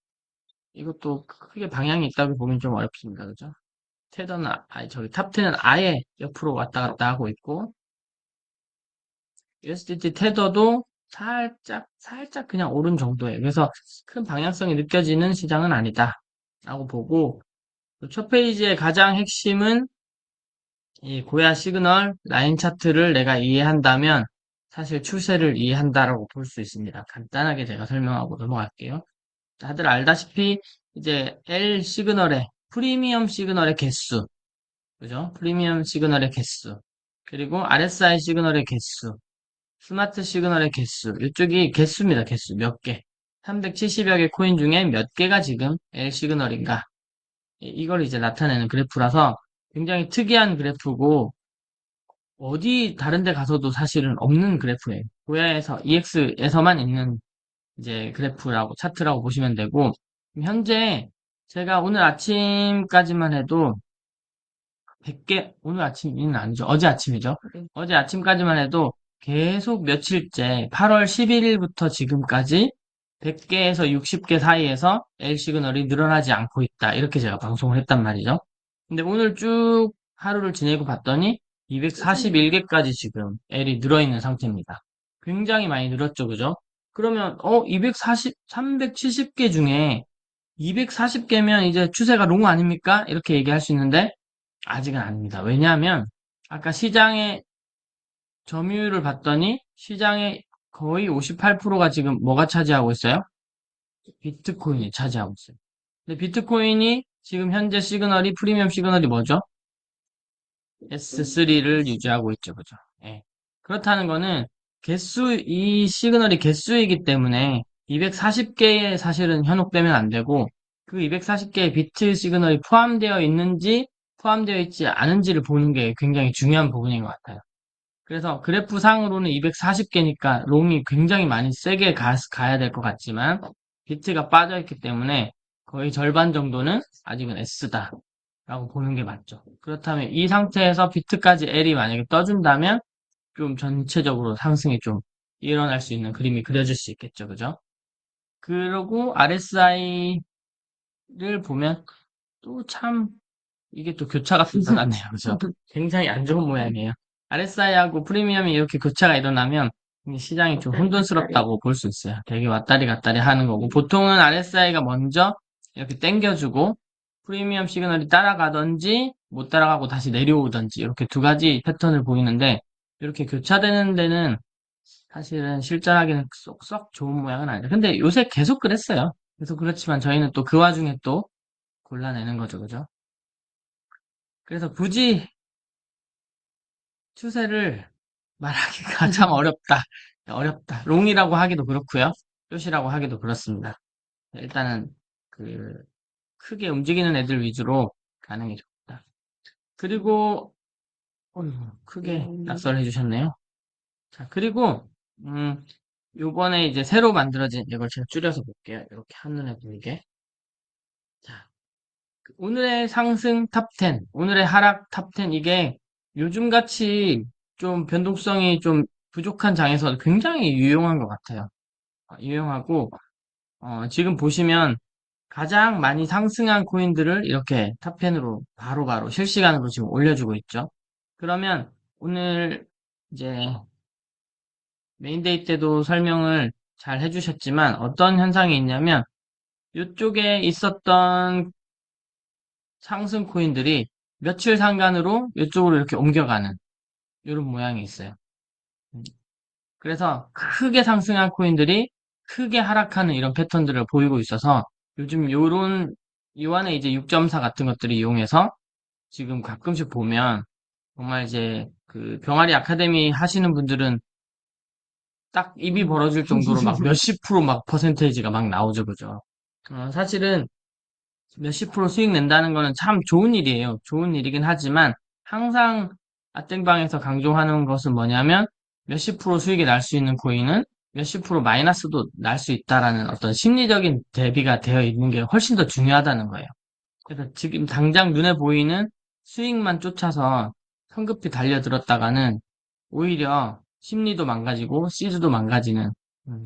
이것도 크게 방향이 있다고 보긴 좀 어렵습니다. 그죠? 테더는, 저기 탑10은 아예 옆으로 왔다 갔다 하고 있고, USDT 테더도 살짝 그냥 오른 정도예요. 그래서 큰 방향성이 느껴지는 시장은 아니다. 라고 보고, 첫 페이지의 가장 핵심은 이 고야 시그널 라인 차트를 내가 이해한다면 사실 추세를 이해한다라고 볼 수 있습니다. 간단하게 제가 설명하고 넘어갈게요. 다들 알다시피 이제 L 시그널의 프리미엄 시그널의 개수, 그죠? 프리미엄 시그널의 개수, 그리고 RSI 시그널의 개수, 스마트 시그널의 개수, 이쪽이 개수입니다. 개수 몇 개. 370여 개 코인 중에 몇 개가 지금 L 시그널인가? 이걸 이제 나타내는 그래프라서 굉장히 특이한 그래프고 어디 다른 데 가서도 사실은 없는 그래프예요. 고야에서 EX에서만 있는 이제 그래프라고 차트라고 보시면 되고 현재 제가 오늘 아침까지만 해도 100개 오늘 아침은 아니죠. 어제 아침이죠. 어제 아침까지만 해도 계속 며칠째 8월 11일부터 지금까지 100개에서 60개 사이에서 L 시그널이 늘어나지 않고 있다. 이렇게 제가 방송을 했단 말이죠. 근데 오늘 쭉 하루를 지내고 봤더니 241개까지 지금 L이 늘어있는 상태입니다. 굉장히 많이 늘었죠, 그죠? 그러면 370개 중에 240개면 이제 추세가 롱 아닙니까? 이렇게 얘기할 수 있는데 아직은 아닙니다. 왜냐하면 아까 시장의 점유율을 봤더니 시장의 거의 58%가 지금 뭐가 차지하고 있어요? 비트코인이 차지하고 있어요. 근데 비트코인이 지금 현재 시그널이 프리미엄 시그널이 뭐죠? S3를 유지하고 있죠. 그죠? 예. 그렇다는 거는 이 시그널이 개수이기 때문에 240개에 사실은 현혹되면 안 되고 그 240개의 비트 시그널이 포함되어 있는지 포함되어 있지 않은지를 보는 게 굉장히 중요한 부분인 것 같아요. 그래서 그래프 상으로는 240개니까 롱이 굉장히 많이 세게 가야 될 것 같지만 비트가 빠져 있기 때문에 거의 절반 정도는 아직은 S다. 라고 보는 게 맞죠. 그렇다면 이 상태에서 비트까지 L이 만약에 떠준다면 좀 전체적으로 상승이 좀 일어날 수 있는 그림이 그려질 수 있겠죠. 그죠? 그리고 RSI를 보면 또 참 이게 또 교차가 일어났네요. 그죠? 굉장히 안 좋은 모양이에요. RSI하고 프리미엄이 이렇게 교차가 일어나면 시장이 좀 혼돈스럽다고 볼 수 있어요. 되게 왔다리 갔다리 하는 거고 보통은 RSI가 먼저 이렇게 당겨주고 프리미엄 시그널이 따라가든지 못 따라가고 다시 내려오든지 이렇게 두 가지 패턴을 보이는데 이렇게 교차되는 데는 사실은 실전하기는 쏙쏙 좋은 모양은 아니죠. 근데 요새 계속 그랬어요. 계속 그렇지만 저희는 또 그 와중에 또 골라내는 거죠. 그죠? 그래서 굳이 추세를 말하기가 참 어렵다. 어렵다. 롱이라고 하기도 그렇고요. 숏이라고 하기도 그렇습니다. 일단은 그 크게 움직이는 애들 위주로 가는 게 좋다. 그리고 크게 낙서를 해주셨네요. 자, 그리고 요번에 이제 새로 만들어진 이걸 제가 줄여서 볼게요. 이렇게 한눈에 보이게. 자, 오늘의 상승 탑 10, 오늘의 하락 탑 10, 이게 요즘같이 좀 변동성이 좀 부족한 장에서 굉장히 유용한 것 같아요. 유용하고, 지금 보시면 가장 많이 상승한 코인들을 이렇게 탑 10으로 바로바로 실시간으로 지금 올려주고 있죠. 그러면 오늘 이제 메인데이 때도 설명을 잘 해주셨지만 어떤 현상이 있냐면 이쪽에 있었던 상승 코인들이 며칠 상간으로 이쪽으로 이렇게 옮겨가는 이런 모양이 있어요. 그래서 크게 상승한 코인들이 크게 하락하는 이런 패턴들을 보이고 있어서 요즘 요런 요 안에 이제 6.4 같은 것들을 이용해서 지금 가끔씩 보면 정말 이제 그 병아리 아카데미 하시는 분들은 딱 입이 벌어질 정도로 막 몇십 프로 막 퍼센테이지가 막 나오죠, 그죠? 사실은 몇십 프로 수익 낸다는 거는 참 좋은 일이에요. 좋은 일이긴 하지만 항상 아땡방에서 강조하는 것은 뭐냐면 몇십 프로 수익이 날 수 있는 코인은 몇십 프로 마이너스도 날 수 있다라는 어떤 심리적인 대비가 되어 있는 게 훨씬 더 중요하다는 거예요. 그래서 지금 당장 눈에 보이는 수익만 쫓아서 성급히 달려들었다가는 오히려 심리도 망가지고 시즈도 망가지는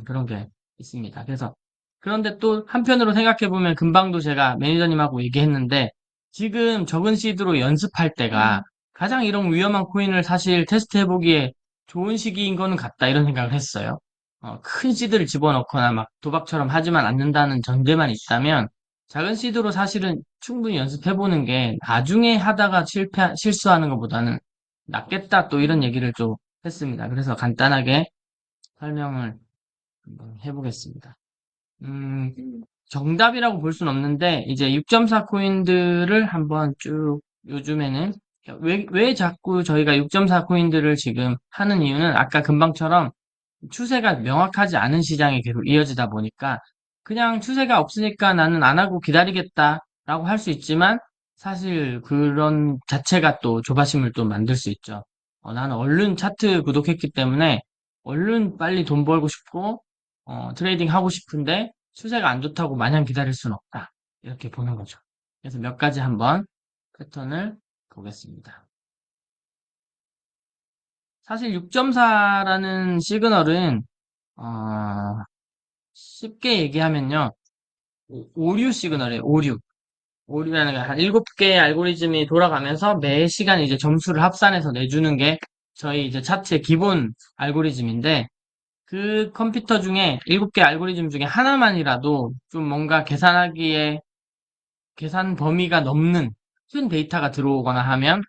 그런 게 있습니다. 그래서 그런데 또 한편으로 생각해보면 금방도 제가 매니저님하고 얘기했는데 지금 적은 시드로 연습할 때가 가장 이런 위험한 코인을 사실 테스트해보기에 좋은 시기인 거는 같다 이런 생각을 했어요. 큰 시드를 집어넣거나 막 도박처럼 하지만 않는다는 전제만 있다면 작은 시드로 사실은 충분히 연습해보는 게 나중에 하다가 실수하는 것보다는 낫겠다 또 이런 얘기를 좀 했습니다. 그래서 간단하게 설명을 한번 해보겠습니다. 음, 정답이라고 볼 수는 없는데 이제 6.4 코인들을 한번 쭉 요즘에는 왜 자꾸 저희가 6.4 코인들을 지금 하는 이유는 아까 금방처럼 추세가 명확하지 않은 시장이 계속 이어지다 보니까 그냥 추세가 없으니까 나는 안 하고 기다리겠다라고 할 수 있지만 사실 그런 자체가 또 조바심을 또 만들 수 있죠. 나는 얼른 차트 구독했기 때문에 얼른 빨리 돈 벌고 싶고 트레이딩 하고 싶은데 추세가 안 좋다고 마냥 기다릴 수는 없다. 이렇게 보는 거죠. 그래서 몇 가지 한번 패턴을 보겠습니다. 사실 6.4라는 시그널은 쉽게 얘기하면요. 오류 시그널이에요. 오류. 오류라는 게 한 7개의 알고리즘이 돌아가면서 매 시간 이제 점수를 합산해서 내주는 게 저희 이제 차트의 기본 알고리즘인데 그 컴퓨터 중에 7개 알고리즘 중에 하나만이라도 좀 뭔가 계산하기에 계산 범위가 넘는 큰 데이터가 들어오거나 하면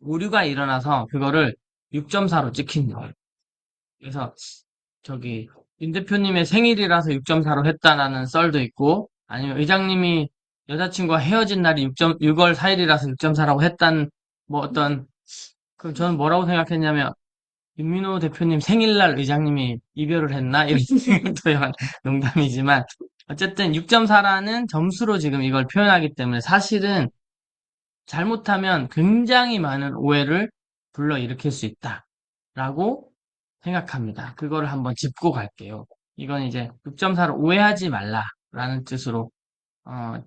오류가 일어나서 그거를 6.4로 찍히는 거예요. 그래서 저기 윤 대표님의 생일이라서 6.4로 했다라는 썰도 있고 아니면 의장님이 여자친구와 헤어진 날이 6월 4일이라서 6.4라고 했다는 뭐 어떤 그럼 저는 뭐라고 생각했냐면 윤민호 대표님 생일날 의장님이 이별을 했나 이런 생각도 약간 농담이지만 어쨌든 6.4라는 점수로 지금 이걸 표현하기 때문에 사실은 잘못하면 굉장히 많은 오해를 불러일으킬 수 있다라고 생각합니다. 그거를 한번 짚고 갈게요. 이건 이제 6.4를 오해하지 말라라는 뜻으로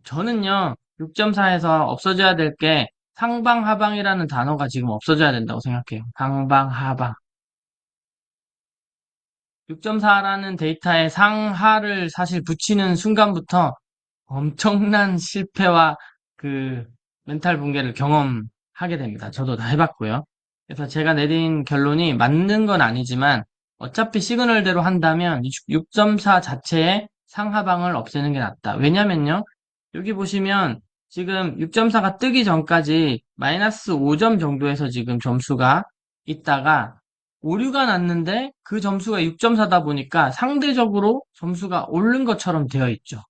저는요, 6.4에서 없어져야 될 게 상방하방이라는 단어가 지금 없어져야 된다고 생각해요. 상방하방. 6.4라는 데이터에 상하를 사실 붙이는 순간부터 엄청난 실패와 그 멘탈 붕괴를 경험하게 됩니다. 저도 다 해봤고요. 그래서 제가 내린 결론이 맞는 건 아니지만 어차피 시그널대로 한다면 6.4 자체의 상하방을 없애는 게 낫다. 왜냐면요. 여기 보시면 지금 6.4가 뜨기 전까지 마이너스 5점 정도에서 지금 점수가 있다가 오류가 났는데 그 점수가 6.4다 보니까 상대적으로 점수가 오른 것처럼 되어 있죠.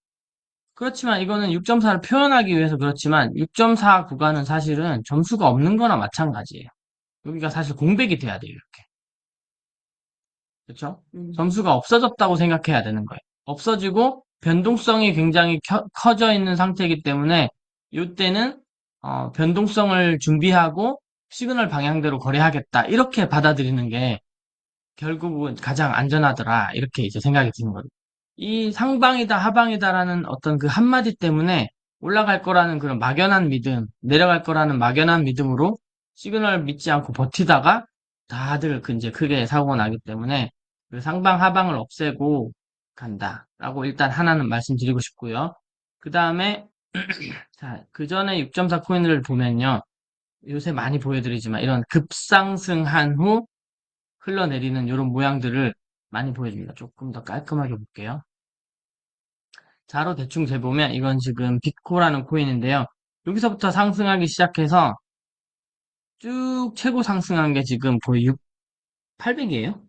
그렇지만 이거는 6.4를 표현하기 위해서 그렇지만 6.4 구간은 사실은 점수가 없는 거나 마찬가지예요. 여기가 사실 공백이 돼야 돼요, 이렇게. 그렇죠? 점수가 없어졌다고 생각해야 되는 거예요. 없어지고 변동성이 굉장히 커져 있는 상태이기 때문에 이때는 변동성을 준비하고 시그널 방향대로 거래하겠다. 이렇게 받아들이는 게 결국은 가장 안전하더라. 이렇게 이제 생각이 드는 거죠. 이 상방이다, 하방이다라는 어떤 그 한마디 때문에 올라갈 거라는 그런 막연한 믿음, 내려갈 거라는 막연한 믿음으로 시그널 믿지 않고 버티다가 다들 그 이제 크게 사고가 나기 때문에 그 상방, 하방을 없애고 간다라고 일단 하나는 말씀드리고 싶고요. 그 다음에 자, 그 전에 6.4 코인을 보면요. 요새 많이 보여드리지만 이런 급상승한 후 흘러내리는 이런 모양들을 많이 보여줍니다. 조금 더 깔끔하게 볼게요. 자로 대충 재보면 이건 지금 비트코라는 코인인데요. 여기서부터 상승하기 시작해서 쭉 최고 상승한 게 지금 거의 800이에요?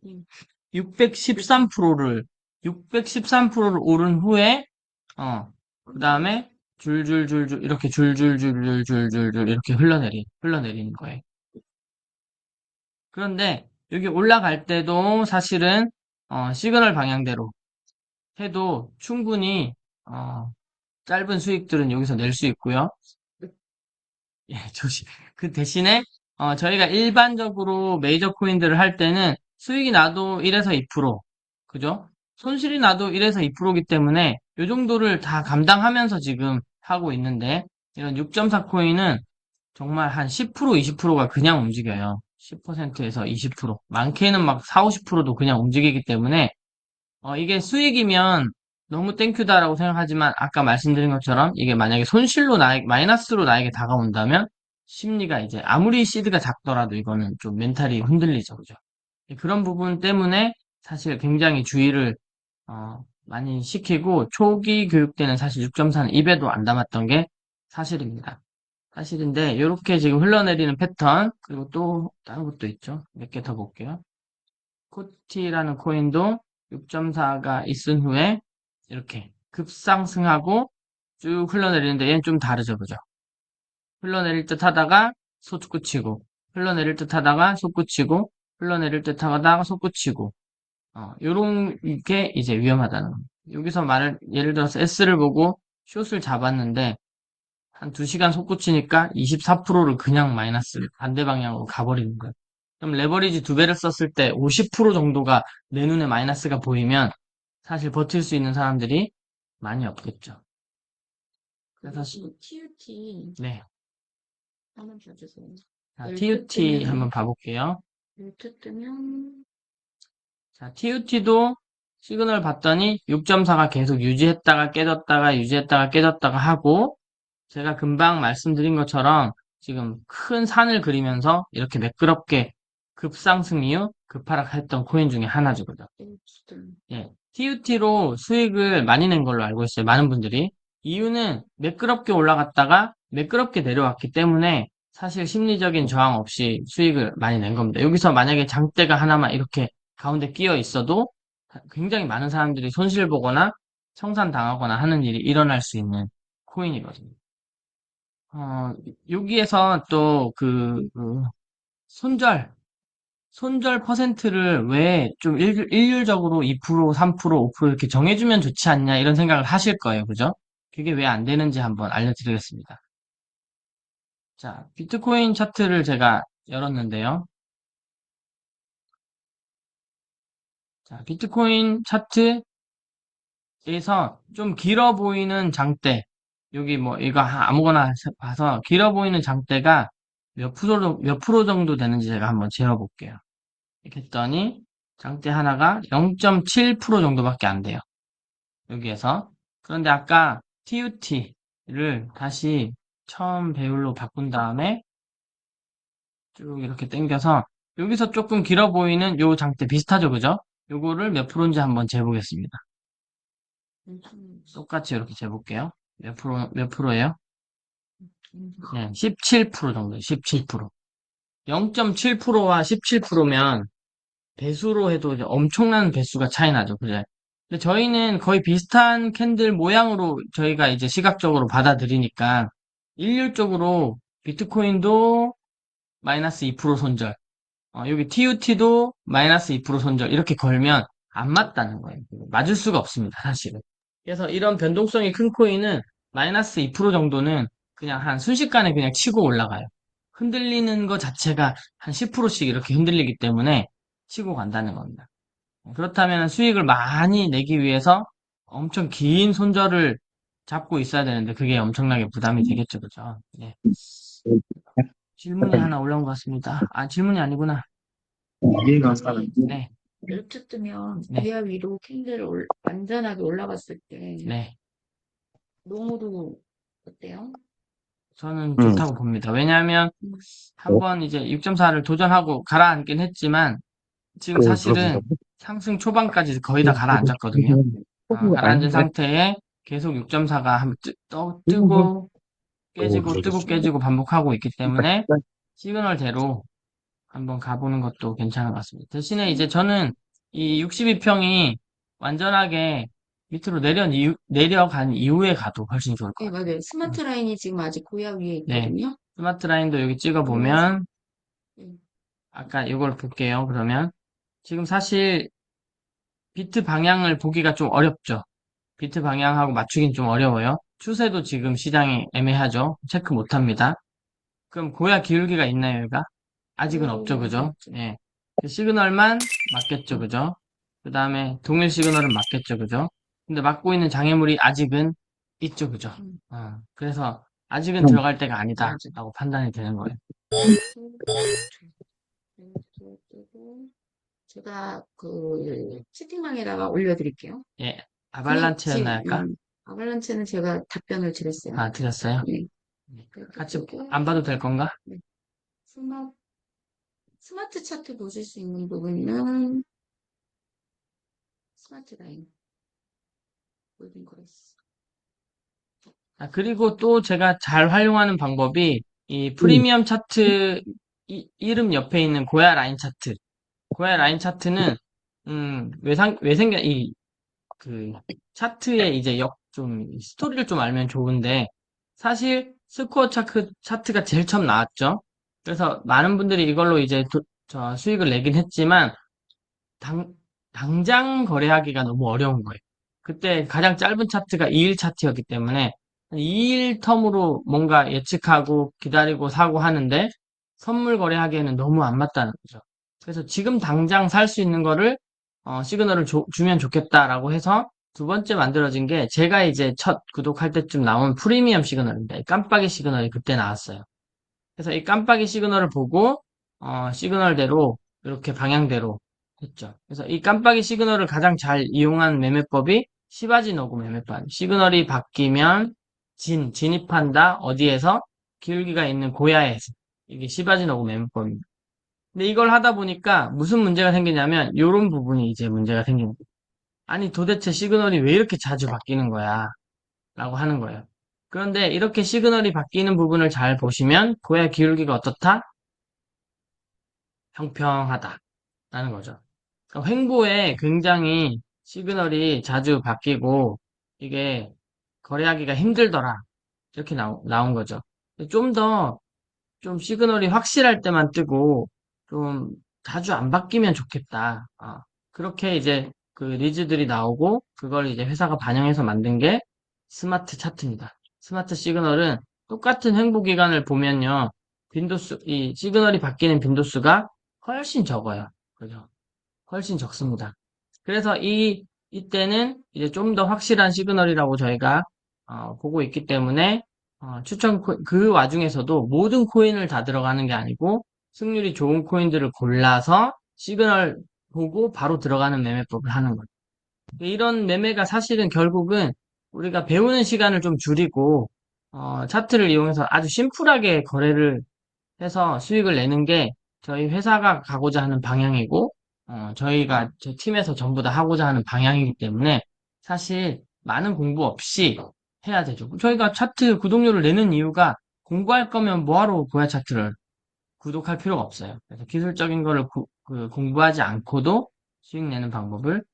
613%를 오른 후에 그 다음에 줄줄줄줄 이렇게 줄줄줄줄줄줄 이렇게 흘러내리는 거예요. 그런데 여기 올라갈 때도 사실은 시그널 방향대로 해도 충분히 어, 짧은 수익들은 여기서 낼 수 있고요. 예, 조심. 그 대신에 저희가 일반적으로 메이저 코인들을 할 때는 수익이 나도 1에서 2%, 그죠? 손실이 나도 1에서 2%이기 때문에 이 정도를 다 감당하면서 지금 하고 있는데 이런 6.4 코인은 정말 한 10%, 20%가 그냥 움직여요. 10%에서 20%. 많게는 막 4, 50%도 그냥 움직이기 때문에 이게 수익이면 너무 땡큐다라고 생각하지만 아까 말씀드린 것처럼 이게 만약에 손실로 마이너스로 나에게 다가온다면 심리가 이제 아무리 시드가 작더라도 이거는 좀 멘탈이 흔들리죠. 그죠? 그런 부분 때문에 사실 굉장히 주의를 많이 시키고 초기 교육 때는 사실 6.4는 입에도 안 담았던 게 사실입니다. 사실인데 이렇게 지금 흘러내리는 패턴 그리고 또 다른 것도 있죠. 몇 개 더 볼게요. 코티라는 코인도 6.4가 있은 후에 이렇게 급상승하고 쭉 흘러내리는데 얘는 좀 다르죠, 그죠? 흘러내릴 듯 하다가 솟구치고, 흘러내릴 듯 하다가 솟구치고, 흘러내릴 듯 하다가 솟구치고, 요런 게 이제 위험하다는 겁니다. 여기서 예를 들어서 S를 보고 숏을 잡았는데, 한 2시간 솟구치니까 24%를 그냥 마이너스 반대 방향으로 가버리는 거예요. 그럼 레버리지 2배를 썼을 때 50% 정도가 내 눈에 마이너스가 보이면 사실 버틸 수 있는 사람들이 많이 없겠죠. 그래서 TUT 네. 한번 봐주세요. 자, 열두 TUT 뜨면 한번 봐볼게요. 열두 뜨면 자, TUT도 시그널 봤더니 6.4가 계속 유지했다가 깨졌다가 유지했다가 깨졌다가 하고 제가 금방 말씀드린 것처럼 지금 큰 산을 그리면서 이렇게 매끄럽게 급상승 이후 급하락했던 코인 중에 하나죠. 그죠? 예. TUT로 수익을 많이 낸 걸로 알고 있어요. 많은 분들이. 이유는 매끄럽게 올라갔다가 매끄럽게 내려왔기 때문에 사실 심리적인 저항 없이 수익을 많이 낸 겁니다. 여기서 만약에 장대가 하나만 이렇게 가운데 끼어 있어도 굉장히 많은 사람들이 손실 보거나 청산당하거나 하는 일이 일어날 수 있는 코인이거든요. 어, 여기에서 또 손절, 손절 퍼센트를 왜 좀 일률적으로 2%, 3%, 5% 이렇게 정해주면 좋지 않냐 이런 생각을 하실 거예요. 그죠? 그게 왜 안 되는지 한번 알려드리겠습니다. 자, 비트코인 차트를 제가 열었는데요. 자, 비트코인 차트에서 좀 길어 보이는 장대, 여기 뭐 이거 아무거나 봐서 길어 보이는 장대가 몇 프로 정도 되는지 제가 한번 재어볼게요. 이렇게 했더니 장대 하나가 0.7% 정도밖에 안 돼요. 여기에서. 그런데 아까 TUT를 다시 처음 배율로 바꾼 다음에 쭉 이렇게 당겨서 여기서 조금 길어 보이는 요 장대 비슷하죠, 그죠? 요거를 몇 프로인지 한번 재보겠습니다. 똑같이 이렇게 재볼게요. 몇 프로예요? 네, 17% 정도예요. 17%. 0.7%와 17%면 배수로 해도 이제 엄청난 배수가 차이 나죠. 그죠? 근데 저희는 거의 비슷한 캔들 모양으로 저희가 이제 시각적으로 받아들이니까 일률적으로 비트코인도 마이너스 2% 손절, 여기 TUT도 마이너스 2% 손절 이렇게 걸면 안 맞다는 거예요. 맞을 수가 없습니다, 사실은. 그래서 이런 변동성이 큰 코인은 마이너스 2% 정도는 그냥 한 순식간에 그냥 치고 올라가요. 흔들리는 것 자체가 한 10%씩 이렇게 흔들리기 때문에 치고 간다는 겁니다. 그렇다면 수익을 많이 내기 위해서 엄청 긴 손절을 잡고 있어야 되는데 그게 엄청나게 부담이 되겠죠, 그죠? 네. 질문이 하나 올라온 것 같습니다. 아, 질문이 아니구나. 네, 이렇게 뜨면 네, 위아 위로 캔들 완전하게 올라갔을 때 네. 농으로 어때요? 저는 좋다고 봅니다. 왜냐하면 음, 한번 이제 6.4를 도전하고 가라앉긴 했지만 지금 사실은 상승 초반까지 거의 다 가라앉았거든요. 가라앉은 상태에 계속 6.4가 한번 뜨고 깨지고 뜨고 깨지고 반복하고 있기 때문에 시그널대로 한번 가보는 것도 괜찮은 것 같습니다. 대신에 이제 저는 이 62평이 완전하게 밑으로 내려간 이후에 가도 훨씬 좋을 것 네, 같아요. 맞아요. 스마트 라인이 지금 아직 고야 위에 네. 있거든요. 스마트 라인도 여기 그래서 찍어보면 네. 아까 이걸 볼게요. 그러면 지금 사실 비트 방향을 보기가 좀 어렵죠. 비트 방향하고 맞추긴 좀 어려워요. 추세도 지금 시장이 애매하죠. 체크 못합니다. 그럼 고야 기울기가 있나요, 얘가? 아직은 없죠, 그죠? 맞죠. 예. 그 시그널만 맞겠죠, 그죠? 그 다음에 동일 시그널은 맞겠죠, 그죠? 근데 맞고 있는 장애물이 아직은 있죠, 그죠? 음, 그래서 아직은 들어갈 때가 아니다라고 판단이 되는 거예요. 그리고 제가 그 채팅방에다가 올려드릴게요. 예. 그냥 아발란체였나 할까? 아발란체는 제가 답변을 드렸어요. 아, 드렸어요? 네. 네. 그렇게 같이 뜨고 안 봐도 될 건가? 네. 스마, 스마트 차트 보실 수 있는 부분은 스마트 라인 골든 그레이스. 아, 그리고 또 제가 잘 활용하는 방법이 이 프리미엄 차트 이름 옆에 있는 고야 라인 차트. 고야 라인 차트는 왜 생겨 그 차트의 이제 좀 스토리를 좀 알면 좋은데 사실 스코어 차트가 제일 처음 나왔죠. 그래서 많은 분들이 이걸로 이제 저 수익을 내긴 했지만 당, 당장 거래하기가 너무 어려운 거예요. 그때 가장 짧은 차트가 2일 차트였기 때문에 2일 텀으로 뭔가 예측하고 기다리고 사고 하는데 선물 거래하기에는 너무 안 맞다는 거죠. 그래서 지금 당장 살 수 있는 거를 시그널을 주면 좋겠다라고 해서 두 번째 만들어진 게 제가 이제 첫 구독할 때쯤 나온 프리미엄 시그널입니다. 이 깜빡이 시그널이 그때 나왔어요. 그래서 이 깜빡이 시그널을 보고 시그널대로 이렇게 방향대로 했죠. 그래서 이 깜빡이 시그널을 가장 잘 이용한 매매법이 시바지 너구 매매법. 시그널이 바뀌면 진입한다. 어디에서? 기울기가 있는 고야에서. 이게 시바지 너구 매매법입니다. 근데 이걸 하다 보니까 무슨 문제가 생기냐면 이런 부분이 이제 문제가 생깁니다. 아니 도대체 시그널이 왜 이렇게 자주 바뀌는 거야? 라고 하는 거예요. 그런데 이렇게 시그널이 바뀌는 부분을 잘 보시면 고야 기울기가 어떻다? 평평하다라는 거죠. 그러니까 횡보에 굉장히 시그널이 자주 바뀌고 이게 거래하기가 힘들더라. 이렇게 나온 거죠. 좀 시그널이 확실할 때만 뜨고 좀 자주 안 바뀌면 좋겠다. 그렇게 이제 그 리즈들이 나오고 그걸 이제 회사가 반영해서 만든 게 스마트 차트입니다. 스마트 시그널은 똑같은 횡보 기간을 보면요. 이 시그널이 바뀌는 빈도수가 훨씬 적어요. 그죠? 훨씬 적습니다. 그래서 이때는 이제 좀 더 확실한 시그널이라고 저희가 보고 있기 때문에 그 와중에서도 모든 코인을 다 들어가는 게 아니고 승률이 좋은 코인들을 골라서 시그널 보고 바로 들어가는 매매법을 하는 거예요. 이런 매매가 사실은 결국은 우리가 배우는 시간을 좀 줄이고 차트를 이용해서 아주 심플하게 거래를 해서 수익을 내는 게 저희 회사가 가고자 하는 방향이고 저희가 제 팀에서 전부 다 하고자 하는 방향이기 때문에 사실 많은 공부 없이 해야 되죠. 저희가 차트 구독료를 내는 이유가 공부할 거면 뭐하러 고야 차트를 구독할 필요가 없어요. 그래서 기술적인 거를 공부하지 않고도 수익 내는 방법을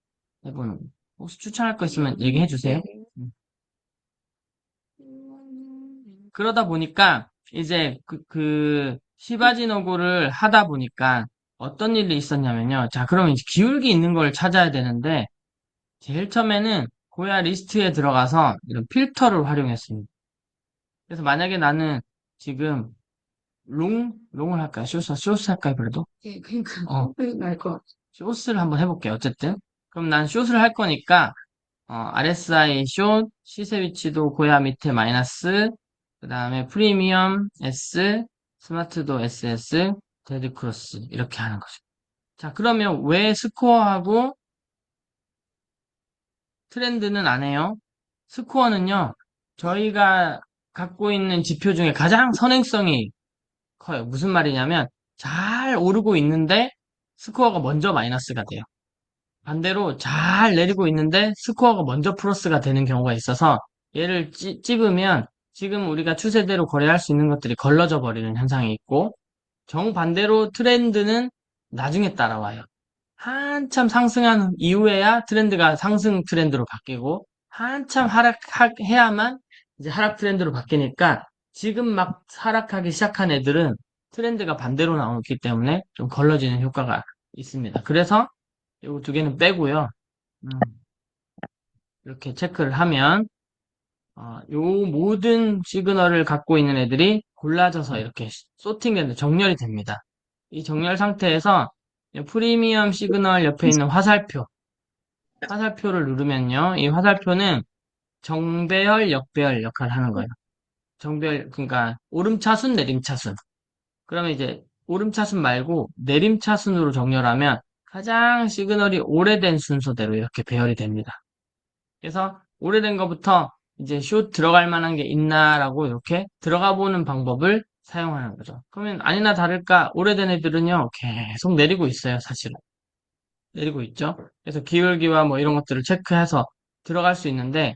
해보는 거예요. 혹시 추천할 거 있으면 얘기해 주세요. 음. 그러다 보니까 이제 시바지노고를 하다 보니까 어떤 일이 있었냐면요. 자, 그러면 이제 기울기 있는 걸 찾아야 되는데 제일 처음에는 고야 리스트에 들어가서 이런 필터를 활용했습니다. 그래서 만약에 나는 지금 롱을 할까요? 쇼스 할까요? 그래도? 예, 그러니까 알것 같아. 쇼스를 한번 해볼게요. 어쨌든. 그럼 난 숏을 할 거니까 RSI 숏, 시세 위치도 고야 밑에 마이너스, 그 다음에 프리미엄 S, 스마트도 SS, 데드 크로스 이렇게 하는 거죠. 자, 그러면 왜 스코어하고 트렌드는 안 해요? 스코어는요, 저희가 갖고 있는 지표 중에 가장 선행성이 커요. 무슨 말이냐면, 잘 오르고 있는데, 스코어가 먼저 마이너스가 돼요. 반대로 잘 내리고 있는데, 스코어가 먼저 플러스가 되는 경우가 있어서, 얘를 찝으면, 지금 우리가 추세대로 거래할 수 있는 것들이 걸러져 버리는 현상이 있고, 정반대로 트렌드는 나중에 따라와요. 한참 상승한 이후에야 트렌드가 상승 트렌드로 바뀌고 한참 하락해야만 이제 하락 트렌드로 바뀌니까 지금 막 하락하기 시작한 애들은 트렌드가 반대로 나오기 때문에 좀 걸러지는 효과가 있습니다. 그래서 이 두 개는 빼고요. 음, 이렇게 체크를 하면 요 모든 시그널을 갖고 있는 애들이 골라져서 이렇게 소팅되는 정렬이 됩니다. 이 정렬 상태에서 프리미엄 시그널 옆에 있는 화살표를 누르면요. 이 화살표는 정배열, 역배열 역할을 하는 거예요. 정배열, 그러니까 오름차순, 내림차순. 그러면 이제 오름차순 말고 내림차순으로 정렬하면 가장 시그널이 오래된 순서대로 이렇게 배열이 됩니다. 그래서 오래된 것부터 이제 숏 들어갈 만한 게 있나라고 이렇게 들어가 보는 방법을 사용하는 거죠. 그러면 아니나 다를까 오래된 애들은요 계속 내리고 있어요, 사실은. 내리고 있죠. 그래서 기울기와 뭐 이런 것들을 체크해서 들어갈 수 있는데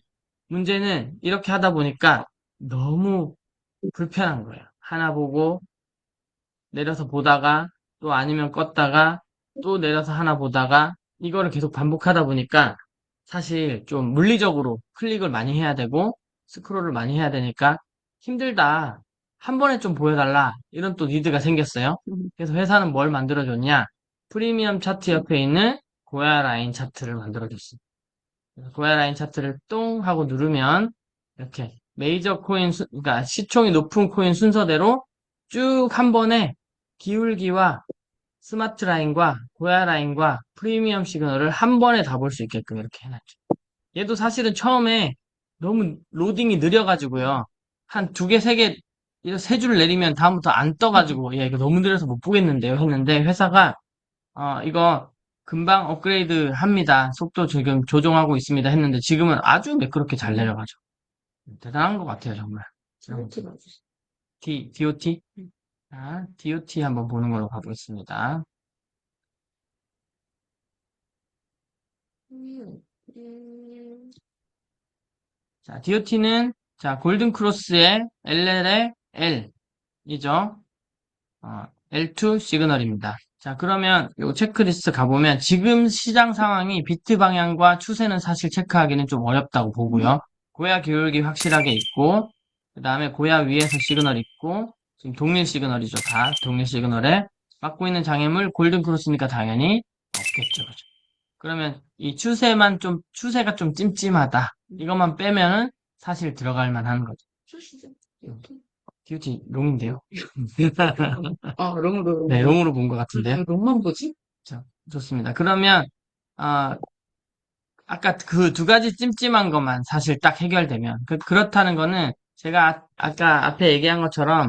문제는 이렇게 하다 보니까 너무 불편한 거예요. 하나 보고 내려서 보다가 또 아니면 껐다가 또 내려서 하나 보다가 이거를 계속 반복하다 보니까 사실 좀 물리적으로 클릭을 많이 해야 되고 스크롤을 많이 해야 되니까 힘들다. 한 번에 좀 보여달라. 이런 또 니드가 생겼어요. 그래서 회사는 뭘 만들어줬냐? 프리미엄 차트 옆에 있는 고야 라인 차트를 만들어줬습니다. 그래서 고야 라인 차트를 똥 하고 누르면 이렇게 메이저 코인, 그러니까 시총이 높은 코인 순서대로 쭉 한 번에 기울기와 스마트 라인과 고야 라인과 프리미엄 시그널을 한 번에 다 볼 수 있게끔 이렇게 해놨죠. 얘도 사실은 처음에 너무 로딩이 느려가지고요. 한 두 개, 세 개, 세 줄 내리면 다음부터 안 떠가지고, 이거 너무 느려서 못 보겠는데요. 했는데, 회사가, 이거 금방 업그레이드 합니다. 속도 지금 조정하고 있습니다. 했는데, 지금은 아주 매끄럽게 잘 내려가죠. 대단한 것 같아요, 정말. DOT? 자, DOT 한번 보는 걸로 가보겠습니다. 자, DOT는, 자, 골든 크로스의 LL의 L이죠. L2 시그널입니다. 자, 그러면 요 체크리스트 가보면 지금 시장 상황이 비트 방향과 추세는 사실 체크하기는 좀 어렵다고 보고요. 고야 기울기 확실하게 있고, 그 다음에 고야 위에서 시그널 있고, 지금 동일 시그널이죠. 다 동일 시그널에 막고 있는 장애물 골든 크로스니까 당연히 없겠죠. 그죠? 그러면 이 추세가 좀 찜찜하다. 이것만 빼면은 사실 들어갈 만한 거죠. DOT 롱인데요. 롱으로. 네, 롱으로 본 것 같은데요. 롱만 보지? 자, 좋습니다. 그러면, 아, 아까 그 두 가지 찜찜한 것만 사실 딱 해결되면, 그렇다는 거는 제가 아까 앞에 얘기한 것처럼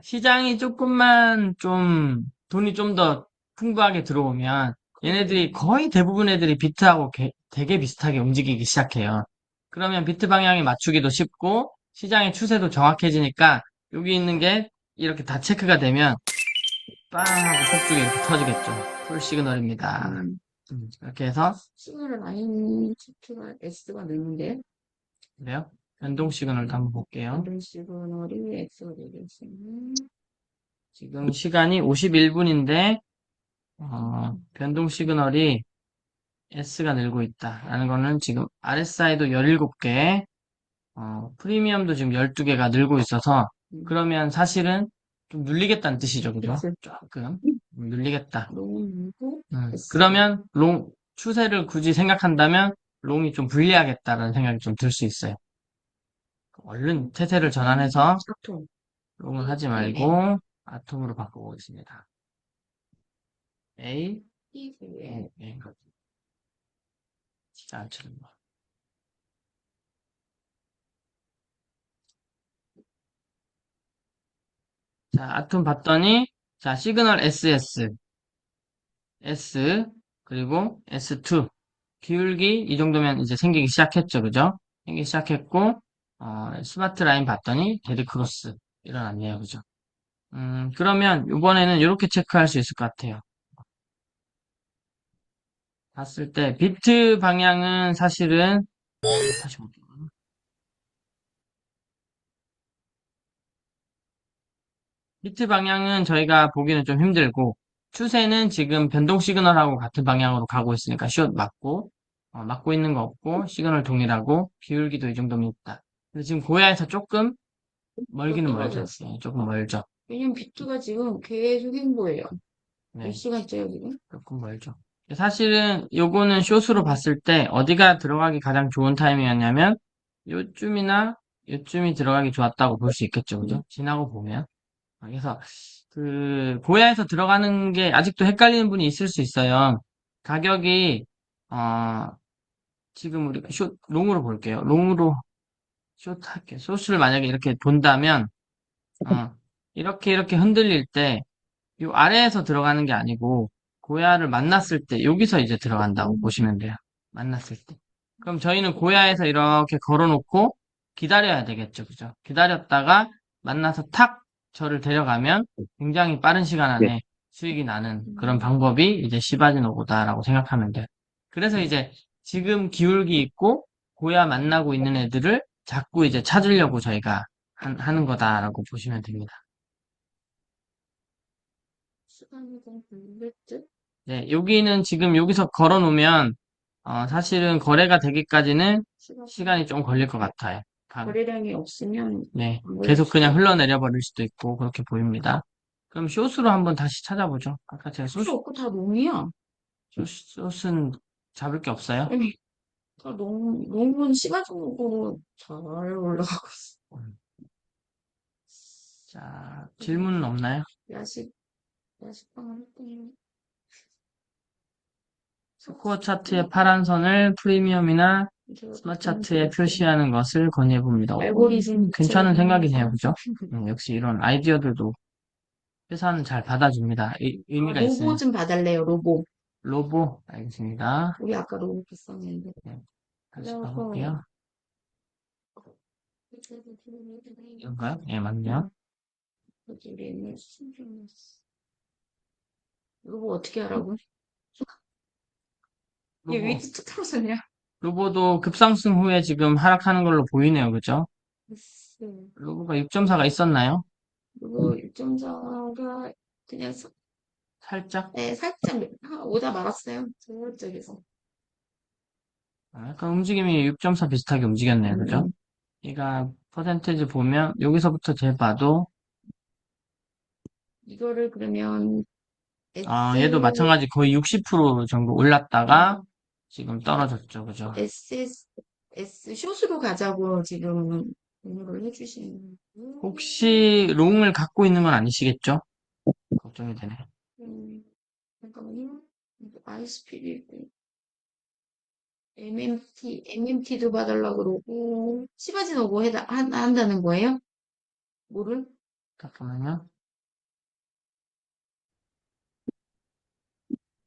시장이 조금만 좀 돈이 좀 더 풍부하게 들어오면 얘네들이 거의 대부분 애들이 비트하고 되게 비슷하게 움직이기 시작해요. 그러면 비트 방향에 맞추기도 쉽고 시장의 추세도 정확해지니까 여기 있는 게 이렇게 다 체크가 되면 빵 하고 폭죽이 이렇게 터지겠죠. 풀 시그널입니다. 이렇게 해서 시그널 INTP가 S가 되는데, 그래요. 변동 시그널도 한번 볼게요. 이런 시그널이 X가 되겠어요. 지금 시간이 51분인데 변동 시그널이 S가 늘고 있다라는 거는 지금 RSI도 17개, 프리미엄도 지금 12개가 늘고 있어서 그러면 사실은 좀 눌리겠다는 뜻이죠. 그죠? 그치. 조금 눌리겠다. 롱이고, 그러면 추세를 굳이 생각한다면 롱이 좀 불리하겠다라는 생각이 좀 들 수 있어요. 얼른 태세를 전환해서 아톰. 롱을 하지 말고 아톰으로 바꿔보겠습니다. A, 이후에 A, 진짜 안 치는 거. 자, 아톰 봤더니, 자, 시그널 S, 그리고 S2. 기울기, 이 정도면 이제 생기기 시작했죠, 그죠? 생기기 시작했고, 스마트 라인 봤더니, 데드 크로스. 일어났네요, 그죠? 그러면, 이번에는 이렇게 체크할 수 있을 것 같아요. 봤을 때, 비트 방향은 사실은, 다시 볼게요. 비트 방향은 저희가 보기는 좀 힘들고, 추세는 지금 변동 시그널하고 같은 방향으로 가고 있으니까 숏 맞고, 맞고 있는 거 없고, 시그널 동일하고, 기울기도 이 정도면 있다. 근데 지금 고야에서 조금 멀기는 멀죠. 떨어졌어. 네, 조금 멀죠. 왜냐면 비트가 지금 계속 행보해요. 몇 네, 시간째요, 지금? 조금 멀죠. 사실은 요거는 숏으로 봤을 때 어디가 들어가기 가장 좋은 타이밍이었냐면, 요쯤이나 요쯤이 들어가기 좋았다고 볼 수 있겠죠. 그죠? 지나고 보면. 그래서 고야에서 들어가는 게 아직도 헷갈리는 분이 있을 수 있어요. 가격이 어, 지금 우리 롱으로 볼게요. 롱으로 숏 할게요. 소스를 만약에 이렇게 본다면 어, 이렇게 흔들릴 때 이 아래에서 들어가는 게 아니고 고야를 만났을 때 여기서 이제 들어간다고 보시면 돼요. 만났을 때. 그럼 저희는 고야에서 이렇게 걸어놓고 기다려야 되겠죠. 그죠? 기다렸다가 만나서 탁 저를 데려가면 굉장히 빠른 시간 안에 수익이 나는 그런 방법이 이제 시바진 오고다라고 생각하면 돼요. 그래서 이제 지금 기울기 있고 고야 만나고 있는 애들을 자꾸 이제 찾으려고 저희가 하는 거다라고 보시면 됩니다. 시간이 좀 걸렸지? 네, 여기는 지금 여기서 걸어 놓으면 사실은 거래가 되기까지는 시간이 좀 걸릴 것 같아요. 거래량이 없으면 네, 안 걸릴 계속 수도 그냥 있고. 흘러내려 버릴 수도 있고 그렇게 보입니다. 그럼 숏으로 한번 다시 찾아보죠. 아까 제가 필요 없고 다 롱이야. 숏은 잡을 게 없어요. 아니, 다 롱은 시가지고 잘 올라가고 있어. 자, 질문은 없나요? 야식, 야식방을 했더니, 스코어 차트의 파란 선을 프리미엄이나 스마 차트에 표시하는 것을 권유해 봅니다. 알고리즘 괜찮은 생각이네요, 그죠? 아, 역시 이런 아이디어들도 회사는 잘 받아줍니다. 의미가 있어요. 로보 좀 봐달래요, 로보. 로보, 알겠습니다. 우리 아까 로보 비쌌는데. 네, 다시 그래서, 가볼게요. 이런가요? 예, 맞네요. 우리는 순정 로보 어떻게 하라고? 얘 로보, 위치 툭 떨어졌냐? 로보도 급상승 후에 지금 하락하는 걸로 보이네요, 그죠? 글쎄. 로보가 6.4가 있었나요? 그리고 1.4가 그냥 살짝? 네, 살짝 오다 말았어요. 저쪽에서. 약간 움직임이 6.4 비슷하게 움직였네요, 그죠? 얘가 퍼센테이지 보면 여기서부터 재봐도 이거를 그러면 얘도 마찬가지 거의 60% 정도 올랐다가 지금 떨어졌죠, 그죠? S 숏으로 가자고 지금 공유를 해주시는. 혹시 롱을 갖고 있는 건 아니시겠죠? 걱정이 되네. 잠깐만요. 아이스피드 MMT도 봐달라 그러고, 시바진 오고 한다는 거예요? 뭐를? 잠깐만요.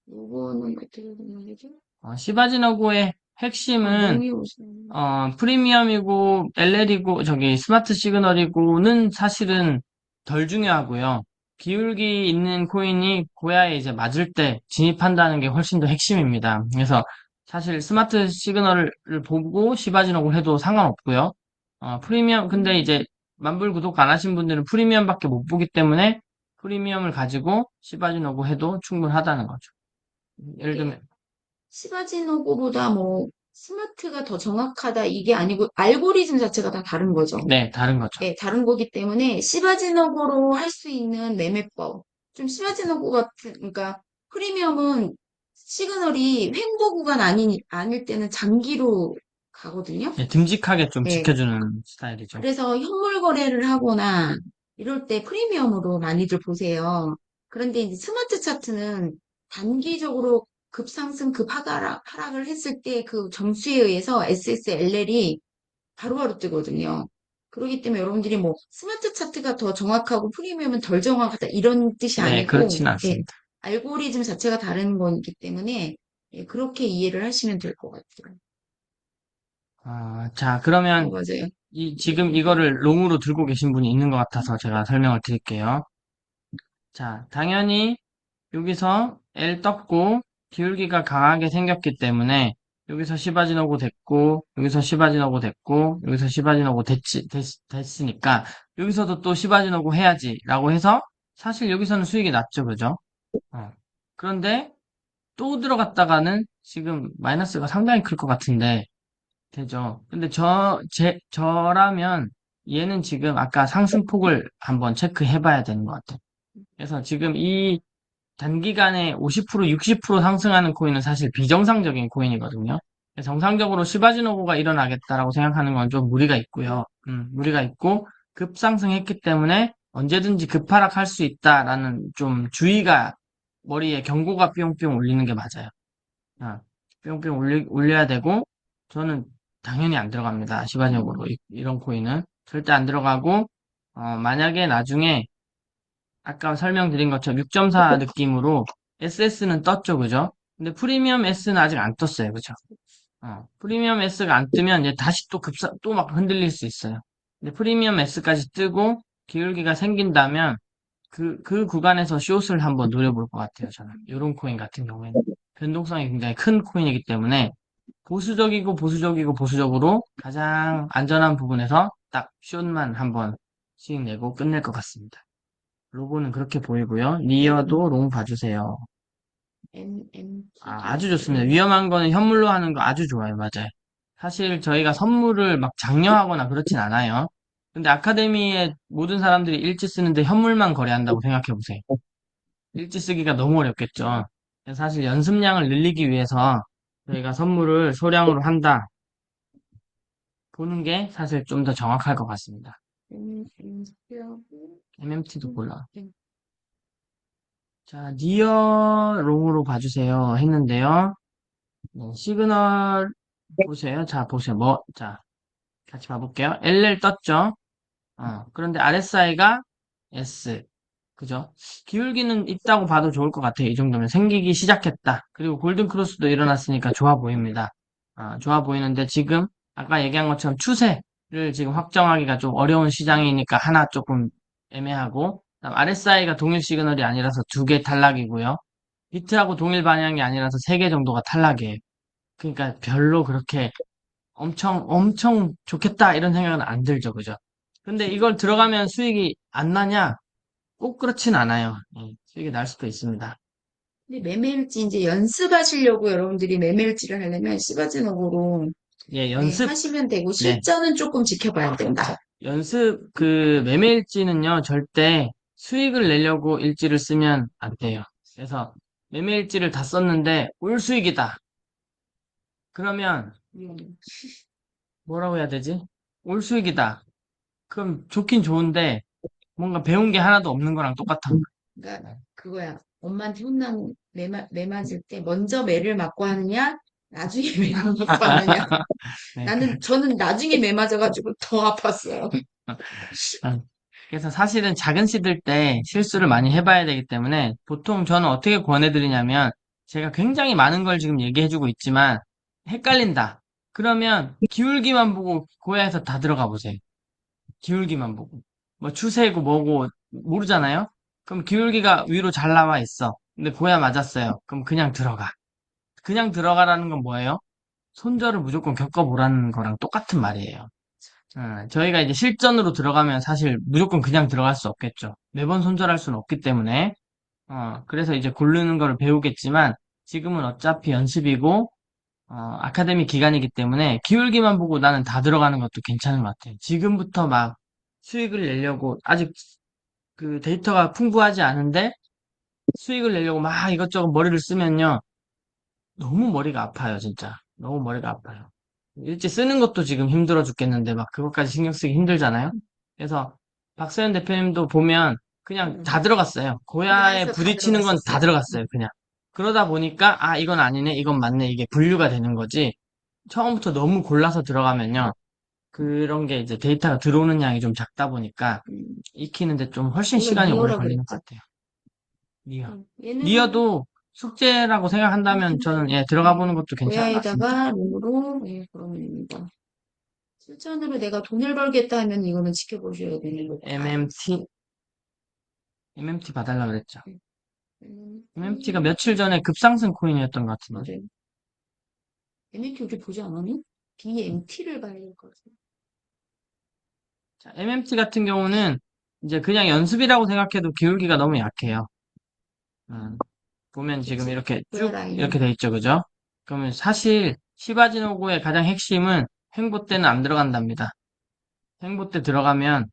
요거는 어떻게 되는 거죠? 시바지노고의 아, 핵심은 명의 오신. 프리미엄이고, LL이고, 저기, 스마트 시그널이고는 사실은 덜 중요하고요. 기울기 있는 코인이 고야에 이제 맞을 때 진입한다는 게 훨씬 더 핵심입니다. 그래서 사실 스마트 시그널을 보고 시바지노고 해도 상관없고요. 프리미엄, 근데 음, 이제 만불 구독 안 하신 분들은 프리미엄밖에 못 보기 때문에 프리미엄을 가지고 시바지노고 해도 충분하다는 거죠. 예를 이게 들면, 시바지노고보다 뭐, 스마트가 더 정확하다 이게 아니고, 알고리즘 자체가 다 다른 거죠. 네, 다른 거죠. 예, 다른 거기 때문에 시바지노고로 할 수 있는 매매법. 좀 시바지노고 같은, 그러니까 프리미엄은 시그널이 횡보 구간 아닐 때는 장기로 가거든요. 예, 듬직하게 좀 예, 지켜주는 스타일이죠. 그래서 현물 거래를 하거나 이럴 때 프리미엄으로 많이들 보세요. 그런데 이제 스마트 차트는 단기적으로 급상승, 하락을 했을 때 그 점수에 의해서 SSLL이 바로바로 뜨거든요. 그렇기 때문에 여러분들이 뭐 스마트 차트가 더 정확하고 프리미엄은 덜 정확하다 이런 뜻이 네, 아니고 그렇지는 예, 않습니다. 알고리즘 자체가 다른 거기 때문에 예, 그렇게 이해를 하시면 될 것 같아요. 자, 그러면 맞아요. 지금 이거를 롱으로 들고 계신 분이 있는 것 같아서 제가 설명을 드릴게요. 자, 당연히 여기서 L 떴고 기울기가 강하게 생겼기 때문에 여기서 시바지노고 됐고 여기서 시바지노고 됐고 여기서 시바지노고 됐으니까 여기서도 또 시바지노고 해야지 라고 해서 사실 여기서는 수익이 났죠, 그죠? 어. 그런데 또 들어갔다가는 지금 마이너스가 상당히 클 것 같은데 되죠. 근데 저라면 얘는 지금 아까 상승폭을 한번 체크해 봐야 되는 것 같아요. 그래서 지금 이 단기간에 50%, 60% 상승하는 코인은 사실 비정상적인 코인이거든요. 정상적으로 시바지노고가 일어나겠다라고 생각하는 건 좀 무리가 있고요. 무리가 있고 급상승했기 때문에 언제든지 급하락할 수 있다라는 좀 주의가 머리에 경고가 뿅뿅 울리는 게 맞아요. 아, 뿅뿅 올려야 되고 저는 당연히 안 들어갑니다. 시바지노고로 이런 코인은 절대 안 들어가고 만약에 나중에 아까 설명드린 것처럼 6.4 느낌으로 SS는 떴죠, 그죠? 근데 프리미엄 S는 아직 안 떴어요, 그죠? 프리미엄 S가 안 뜨면 이제 다시 또 막 흔들릴 수 있어요. 근데 프리미엄 S까지 뜨고 기울기가 생긴다면 그 구간에서 숏을 한번 노려볼 것 같아요, 저는. 이런 코인 같은 경우에는. 변동성이 굉장히 큰 코인이기 때문에 보수적이고 보수적이고 보수적으로 가장 안전한 부분에서 딱 숏만 한번 수익 내고 끝낼 것 같습니다. 로고는 그렇게 보이고요. 니어도 롱 봐주세요. 아주 MMT도 좋습니다. 위험한 거는 현물로 하는 거 아주 좋아요. 맞아요. 사실 저희가 선물을 막 장려하거나 그렇진 않아요. 근데 아카데미에 모든 사람들이 일지 쓰는데 현물만 거래한다고 생각해 보세요. 일지 쓰기가 너무 어렵겠죠. 그래서 사실 연습량을 늘리기 위해서 저희가 선물을 소량으로 한다. 보는 게 사실 좀 더 정확할 것 같습니다. MMT하고 MMT도 골라. 자, 니어 롱으로 봐주세요. 했는데요. 네, 시그널 보세요. 자, 보세요. 자, 같이 봐볼게요. LL 떴죠? 그런데 RSI가 S. 그죠? 기울기는 있다고 봐도 좋을 것 같아요. 이 정도면 생기기 시작했다. 그리고 골든 크로스도 일어났으니까 좋아 보입니다. 좋아 보이는데 지금 아까 얘기한 것처럼 추세를 지금 확정하기가 좀 어려운 시장이니까 하나 조금 애매하고 RSI가 동일 시그널이 아니라서 두 개 탈락이고요. 비트하고 동일 방향이 아니라서 세 개 정도가 탈락이에요. 그러니까 별로 그렇게 엄청 좋겠다 이런 생각은 안 들죠, 그죠? 근데 이걸 들어가면 수익이 안 나냐? 꼭 그렇진 않아요. 수익이 날 수도 있습니다. 근데 매매일지 이제 연습하시려고 여러분들이 매매일지를 하려면 시바지노고로 예, 네, 연습, 하시면 되고 네, 실전은 조금 지켜봐야 된다. 매매일지는요, 절대 수익을 내려고 일지를 쓰면 안 돼요. 그래서 매매일지를 다 썼는데 올 수익이다. 그러면 음, 뭐라고 해야 되지? 올 수익이다. 그럼 좋긴 좋은데 뭔가 배운 게 하나도 없는 거랑 똑같은 그러니까 거예요. 그거야. 엄마한테 혼난 매 맞을 때 먼저 매를 맞고 하느냐, 나중에 매 맞느냐? 네, 그, 저는 나중에 매 맞아가지고 더 아팠어요. 어. 그래서 사실은 작은 시들 때 실수를 많이 해봐야 되기 때문에 보통 저는 어떻게 권해드리냐면 제가 굉장히 많은 걸 지금 얘기해주고 있지만 헷갈린다. 그러면 기울기만 보고 고야에서 다 들어가 보세요. 기울기만 보고. 뭐 추세고 뭐고 모르잖아요? 그럼 기울기가 위로 잘 나와 있어. 근데 고야 맞았어요. 그럼 그냥 들어가. 그냥 들어가라는 건 뭐예요? 손절을 무조건 겪어보라는 거랑 똑같은 말이에요. 저희가 이제 실전으로 들어가면 사실 무조건 그냥 들어갈 수 없겠죠. 매번 손절할 수는 없기 때문에, 그래서 이제 고르는 거를 배우겠지만, 지금은 어차피 연습이고, 아카데미 기간이기 때문에, 기울기만 보고 나는 다 들어가는 것도 괜찮은 것 같아요. 지금부터 막 수익을 내려고, 아직 그 데이터가 풍부하지 않은데, 수익을 내려고 막 이것저것 머리를 쓰면요, 너무 머리가 아파요, 진짜. 너무 머리가 아파요. 일지 쓰는 것도 지금 힘들어 죽겠는데 막 그것까지 신경 쓰기 힘들잖아요. 그래서 박서연 대표님도 보면 그냥 다 들어갔어요. 고야에 고야에서 다 부딪히는 건 다 들어갔었어요. 들어갔어요, 그냥. 그러다 보니까 아, 이건 아니네, 이건 맞네, 이게 분류가 되는 거지. 처음부터 너무 골라서 들어가면요. 그런 게 이제 데이터가 들어오는 양이 좀 작다 보니까 음, 익히는데 좀 훨씬 원래 시간이 오래 니어라 걸리는 것 그랬죠. 같아요. 니어. 얘는 니어도 숙제라고 생각한다면 저는 예, 들어가 보는 것도 괜찮은 것 같습니다. 고야에다가 룸으로 그러면 됩니다. 실전으로 내가 돈을 벌겠다 하면 이거는 지켜보셔야 되는 거고. MMT, MMT 봐달라 그랬죠. MMT가 음, 며칠 전에 급상승 코인이었던 것 같은데. 맞아요. MMT 우리 보지 않았니? BMT를 봐야 될 것 같아요. 자, MMT 같은 경우는 이제 그냥 연습이라고 생각해도 기울기가 너무 약해요. 음, 보면 지금 그치? 이렇게 고야 쭉 라인은. 이렇게 돼 있죠, 그죠? 그러면 사실 시바지노고의 가장 핵심은 횡보 때는 안 들어간답니다. 횡보 때 들어가면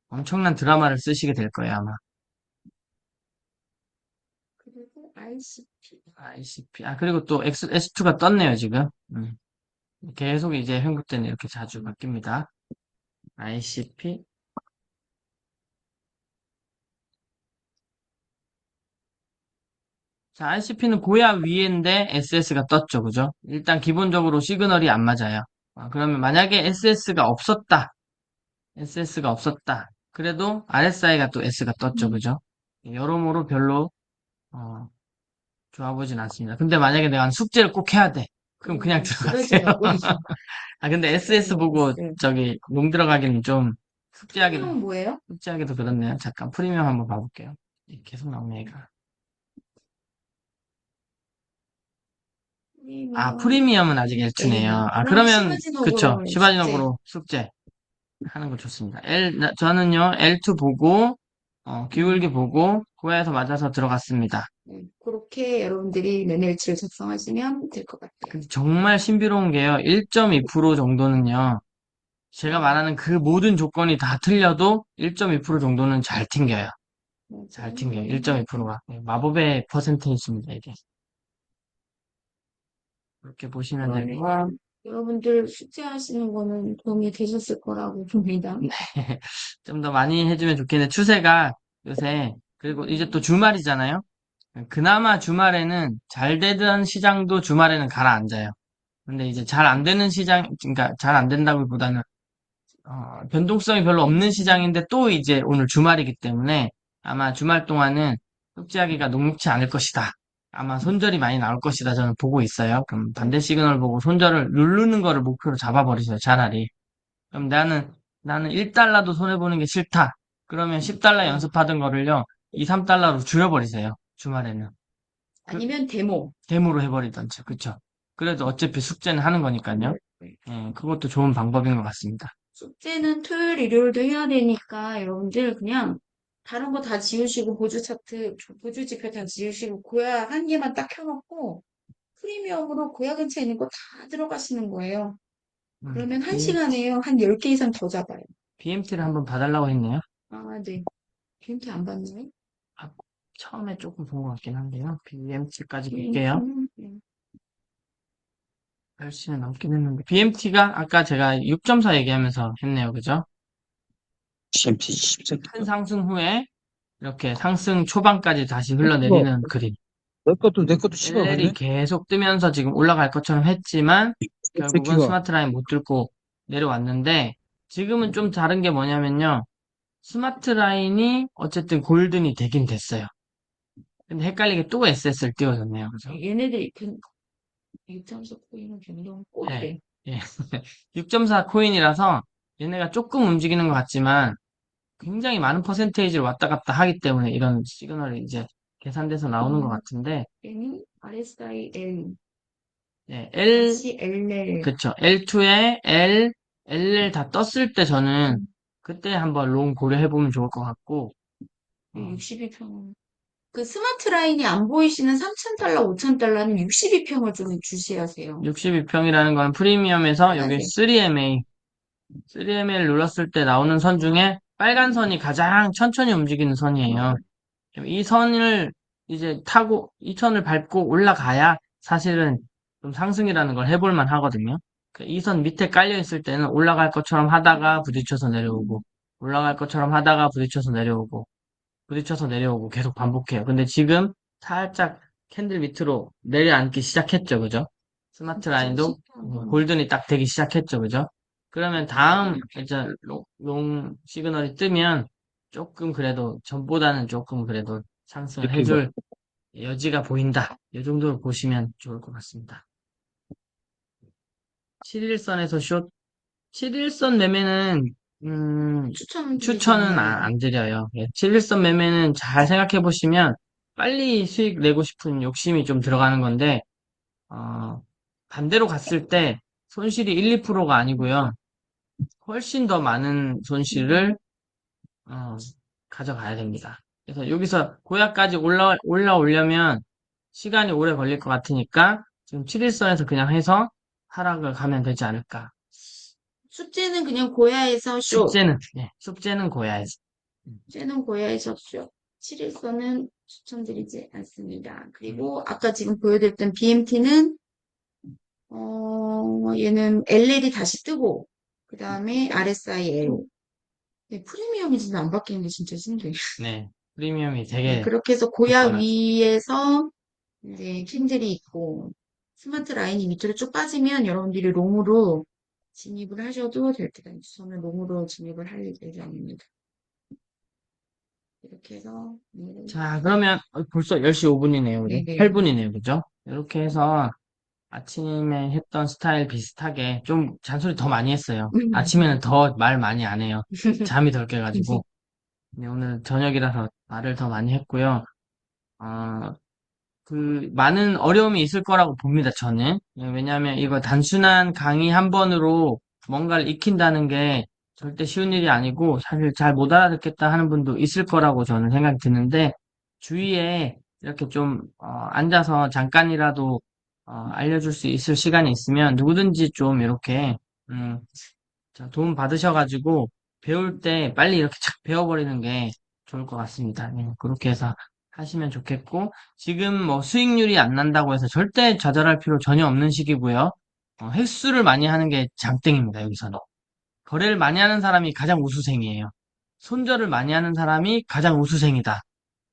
엄청난 드라마를 쓰시게 될 거예요, 아마. 그리고 ICP. ICP. 아, 그리고 또 S2가 떴네요, 지금. 계속 이제 횡보 때는 이렇게 자주 바뀝니다. ICP. 자, ICP는 고야 위인데 SS가 떴죠, 그죠? 일단 기본적으로 시그널이 안 맞아요. 그러면 만약에 SS가 없었다. SS가 없었다. 그래도 RSI가 또 S가 떴죠, 그죠? 여러모로 별로 어, 좋아 보진 않습니다. 근데 만약에 내가 숙제를 꼭 해야 돼. 그럼 그냥 들어가세요. 시바지노고 아, 근데 SS 시바지노고 보고 있어요. 저기 농 들어가기는 좀 숙제하기도 프리미엄은 뭐예요? 숙제하기도 그렇네요. 잠깐 프리미엄 한번 봐볼게요. 계속 나오네, 얘가. 아, 프리미엄. 프리미엄은 아직 A. L2네요. 아, 그러면 그러면, 그쵸. 시바지노고로 숙제. 시바지노브로 숙제 하는 거 좋습니다. 저는요, L2 보고, 기울기 음, 보고, 고야에서 맞아서 들어갔습니다. 그렇게 여러분들이 매일치를 작성하시면 될 것 같아요. 근데 정말 신비로운 게요, 1.2% 정도는요, 제가 음, 말하는 그 모든 조건이 다 틀려도 1.2% 정도는 잘 튕겨요. 잘 맞아요. 튕겨요. 1.2%가. 마법의 퍼센테이지입니다, 이게. 그렇게 보시면 되고. 여러분들 숙제하시는 거는 도움이 되셨을 거라고 봅니다. 좀 더 많이 해주면 좋겠는데, 추세가 요새, 그리고 이제 또 주말이잖아요? 그나마 주말에는 잘 되던 시장도 주말에는 가라앉아요. 근데 이제 잘 안 되는 시장, 그러니까 잘 안 된다기보다는, 변동성이 별로 없는 시장인데 또 이제 오늘 주말이기 때문에 아마 주말 동안은 흡지하기가 녹록치 않을 것이다. 아마 손절이 많이 나올 것이다. 저는 보고 있어요. 그럼 반대 시그널 보고 손절을 누르는 거를 목표로 잡아버리세요. 차라리. 그럼 나는 1달러도 손해보는 게 싫다. 그러면 10달러 연습하던 거를요, 2, 3달러로 줄여버리세요. 주말에는. 그, 아니면 데모. 데모로 해버리던지, 그쵸? 그래도 어차피 숙제는 하는 거니까요. 예, 그것도 좋은 방법인 것 같습니다. 숙제는 토요일, 일요일도 해야 되니까 여러분들 그냥 다른 거 다 지우시고 보조 차트, 보조 지표 다 지우시고 고야 한 개만 딱 켜놓고 프리미엄으로 고야 근처에 있는 거 다 들어가시는 거예요. 그러면 한 시간에요. 한 10개 이상 더 잡아요. BMT를 한번 봐달라고 했네요. 아, 네. 비행기 안 봤네. 아, 처음에 조금 본 것 같긴 한데요. BMT까지 볼게요. 비행기는, 10시는 넘긴 했는데. BMT가 아까 제가 6.4 얘기하면서 했네요. 그죠? CMT 10세. 큰 상승 후에 이렇게 상승 초반까지 다시 흘러내리는 그림. 내 것도 LL이 씹어버리네? 계속 뜨면서 지금 올라갈 것처럼 했지만 결국은 새끼가. 스마트 라인 못 뚫고 내려왔는데 지금은 좀 다른 게 뭐냐면요. 스마트 라인이 어쨌든 골든이 되긴 됐어요. 근데 헷갈리게 또 SS를 띄워줬네요. 그죠? 얘네들이 입장에서 보이는 변동 네. 꼬리래. 예. 6.4 코인이라서 얘네가 조금 움직이는 것 같지만 굉장히 많은 퍼센테이지를 왔다 갔다 하기 때문에 이런 시그널이 이제 계산돼서 나오는 것 같은데, 얘는 RSI L, 예, 다시 LL. 그쵸. L2에 LL 다 떴을 때 저는 그때 한번 롱 고려해보면 좋을 것 같고, 62평. 그 스마트 라인이 안 보이시는 3,000달러, 5,000달러는 62평을 좀 주시하세요. 62평이라는 건 프리미엄에서 여기 빨간색. 3MA를 눌렀을 때 나오는 선 중에 빨간 선이 가장 천천히 움직이는 선이에요. 이 선을 이제 타고, 이 선을 밟고 올라가야 사실은 좀 상승이라는 걸 해볼 만 하거든요. 이 선 밑에 깔려 있을 때는 올라갈 것처럼 하다가 부딪혀서 내려오고, 올라갈 것처럼 하다가 부딪혀서 내려오고, 부딪혀서 내려오고 계속 반복해요. 근데 지금 살짝 캔들 밑으로 내려앉기 시작했죠, 그죠? 스마트 라인도 골든이 딱 되기 시작했죠, 그죠? 그러면 다음 이제 롱 시그널이 뜨면 조금 그래도 전보다는 조금 그래도 상승을 새끼가. 해줄 여지가 보인다. 이 정도로 보시면 좋을 것 같습니다. 7일선에서 7일선 매매는 추천드리지 추천은 않아요. 안 드려요. 7일선 매매는 잘 생각해 보시면 빨리 수익 내고 싶은 욕심이 좀 들어가는 건데 반대로 갔을 때 손실이 1, 2%가 아니고요. 훨씬 더 많은 손실을 어, 가져가야 됩니다. 그래서 여기서 고야까지 올라오려면 시간이 오래 걸릴 것 같으니까 지금 7일선에서 그냥 해서 하락을 가면 되지 않을까. 숙제는 그냥 고야에서 쇼. 숙제는 고야에서. 숙제는 고야에서 쇼. 7일선은 추천드리지 않습니다. 그리고 아까 지금 보여드렸던 BMT는 얘는 LL이 다시 뜨고 그 다음에 RSI L. 네, 프리미엄이 진짜 안 바뀌는 게 진짜 신기해요. 네, 프리미엄이 네, 되게 그렇게 해서 고야 빨라져. 위에서 이제 캔들이 있고 스마트 라인이 밑으로 쭉 빠지면 여러분들이 롱으로 진입을 하셔도 될 때가 있어요. 저는 롱으로 진입을 할 예정입니다. 이렇게 해서 자, 그러면 벌써 10시 5분이네요, 그죠? 네네. 8분이네요, 그죠? 이렇게 해서 아침에 했던 스타일 비슷하게 좀 잔소리 더 많이 했어요. 아침에는 더 말 많이 안 해요. 잠이 덜 깨가지고. 네, 오늘 저녁이라서 말을 더 많이 했고요. 어, 많은 어려움이 있을 거라고 봅니다, 저는. 예, 왜냐하면 이거 단순한 강의 한 번으로 뭔가를 익힌다는 게 절대 쉬운 일이 아니고 사실 잘 못 알아듣겠다 하는 분도 있을 거라고 저는 생각이 드는데 주위에 이렇게 좀 앉아서 잠깐이라도 알려줄 수 있을 시간이 있으면 누구든지 좀 이렇게 음, 자, 도움 받으셔가지고 배울 때 빨리 이렇게 착 배워버리는 게 좋을 것 같습니다. 네, 그렇게 해서 하시면 좋겠고 지금 뭐 수익률이 안 난다고 해서 절대 좌절할 필요 전혀 없는 시기고요. 횟수를 많이 하는 게 장땡입니다. 여기서는 거래를 많이 하는 사람이 가장 우수생이에요. 손절을 많이 하는 사람이 가장 우수생이다.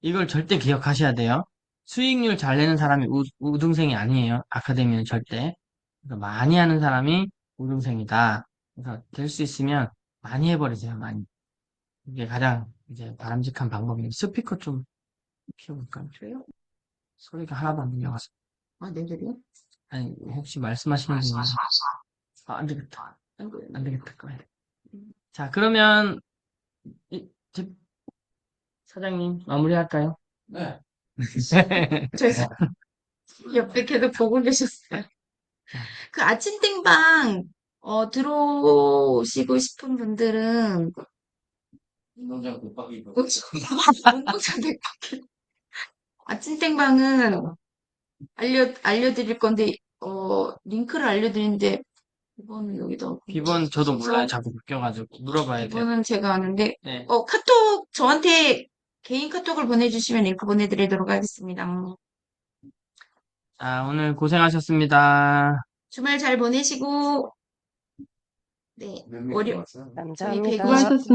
이걸 절대 기억하셔야 돼요. 수익률 잘 내는 사람이 우등생이 아니에요. 아카데미는 절대. 그래서 많이 하는 사람이 우등생이다. 그래서 될 수 있으면 많이 해버리세요. 많이. 이게 가장 이제 바람직한 방법입니다. 스피커 좀 키워볼까요? 저요? 소리가 하나도 안 들려가서. 아, 네, 그래요? 아니, 혹시 말씀하시는 분이 안 되겠다. 아이고, 안 되겠다. 꺼야 돼. 자, 그러면 이, 집 사장님 마무리할까요? 네. 저 옆에 계속 보고 계셨어요. 그 아침 땡방 들어오시고 싶은 분들은 운동장 백바퀴 아침 땡방은 알려드릴 건데 링크를 알려드리는데 이거는 여기다 비번 저도 몰라요. 자꾸 바뀌어가지고 물어봐야 돼요. 이거는 제가 아는데 네. 카톡 저한테 개인 카톡을 보내주시면 링크 보내드리도록 하겠습니다. 자, 오늘 고생하셨습니다. 주말 잘 보내시고 네 월요 저희 감사합니다. 120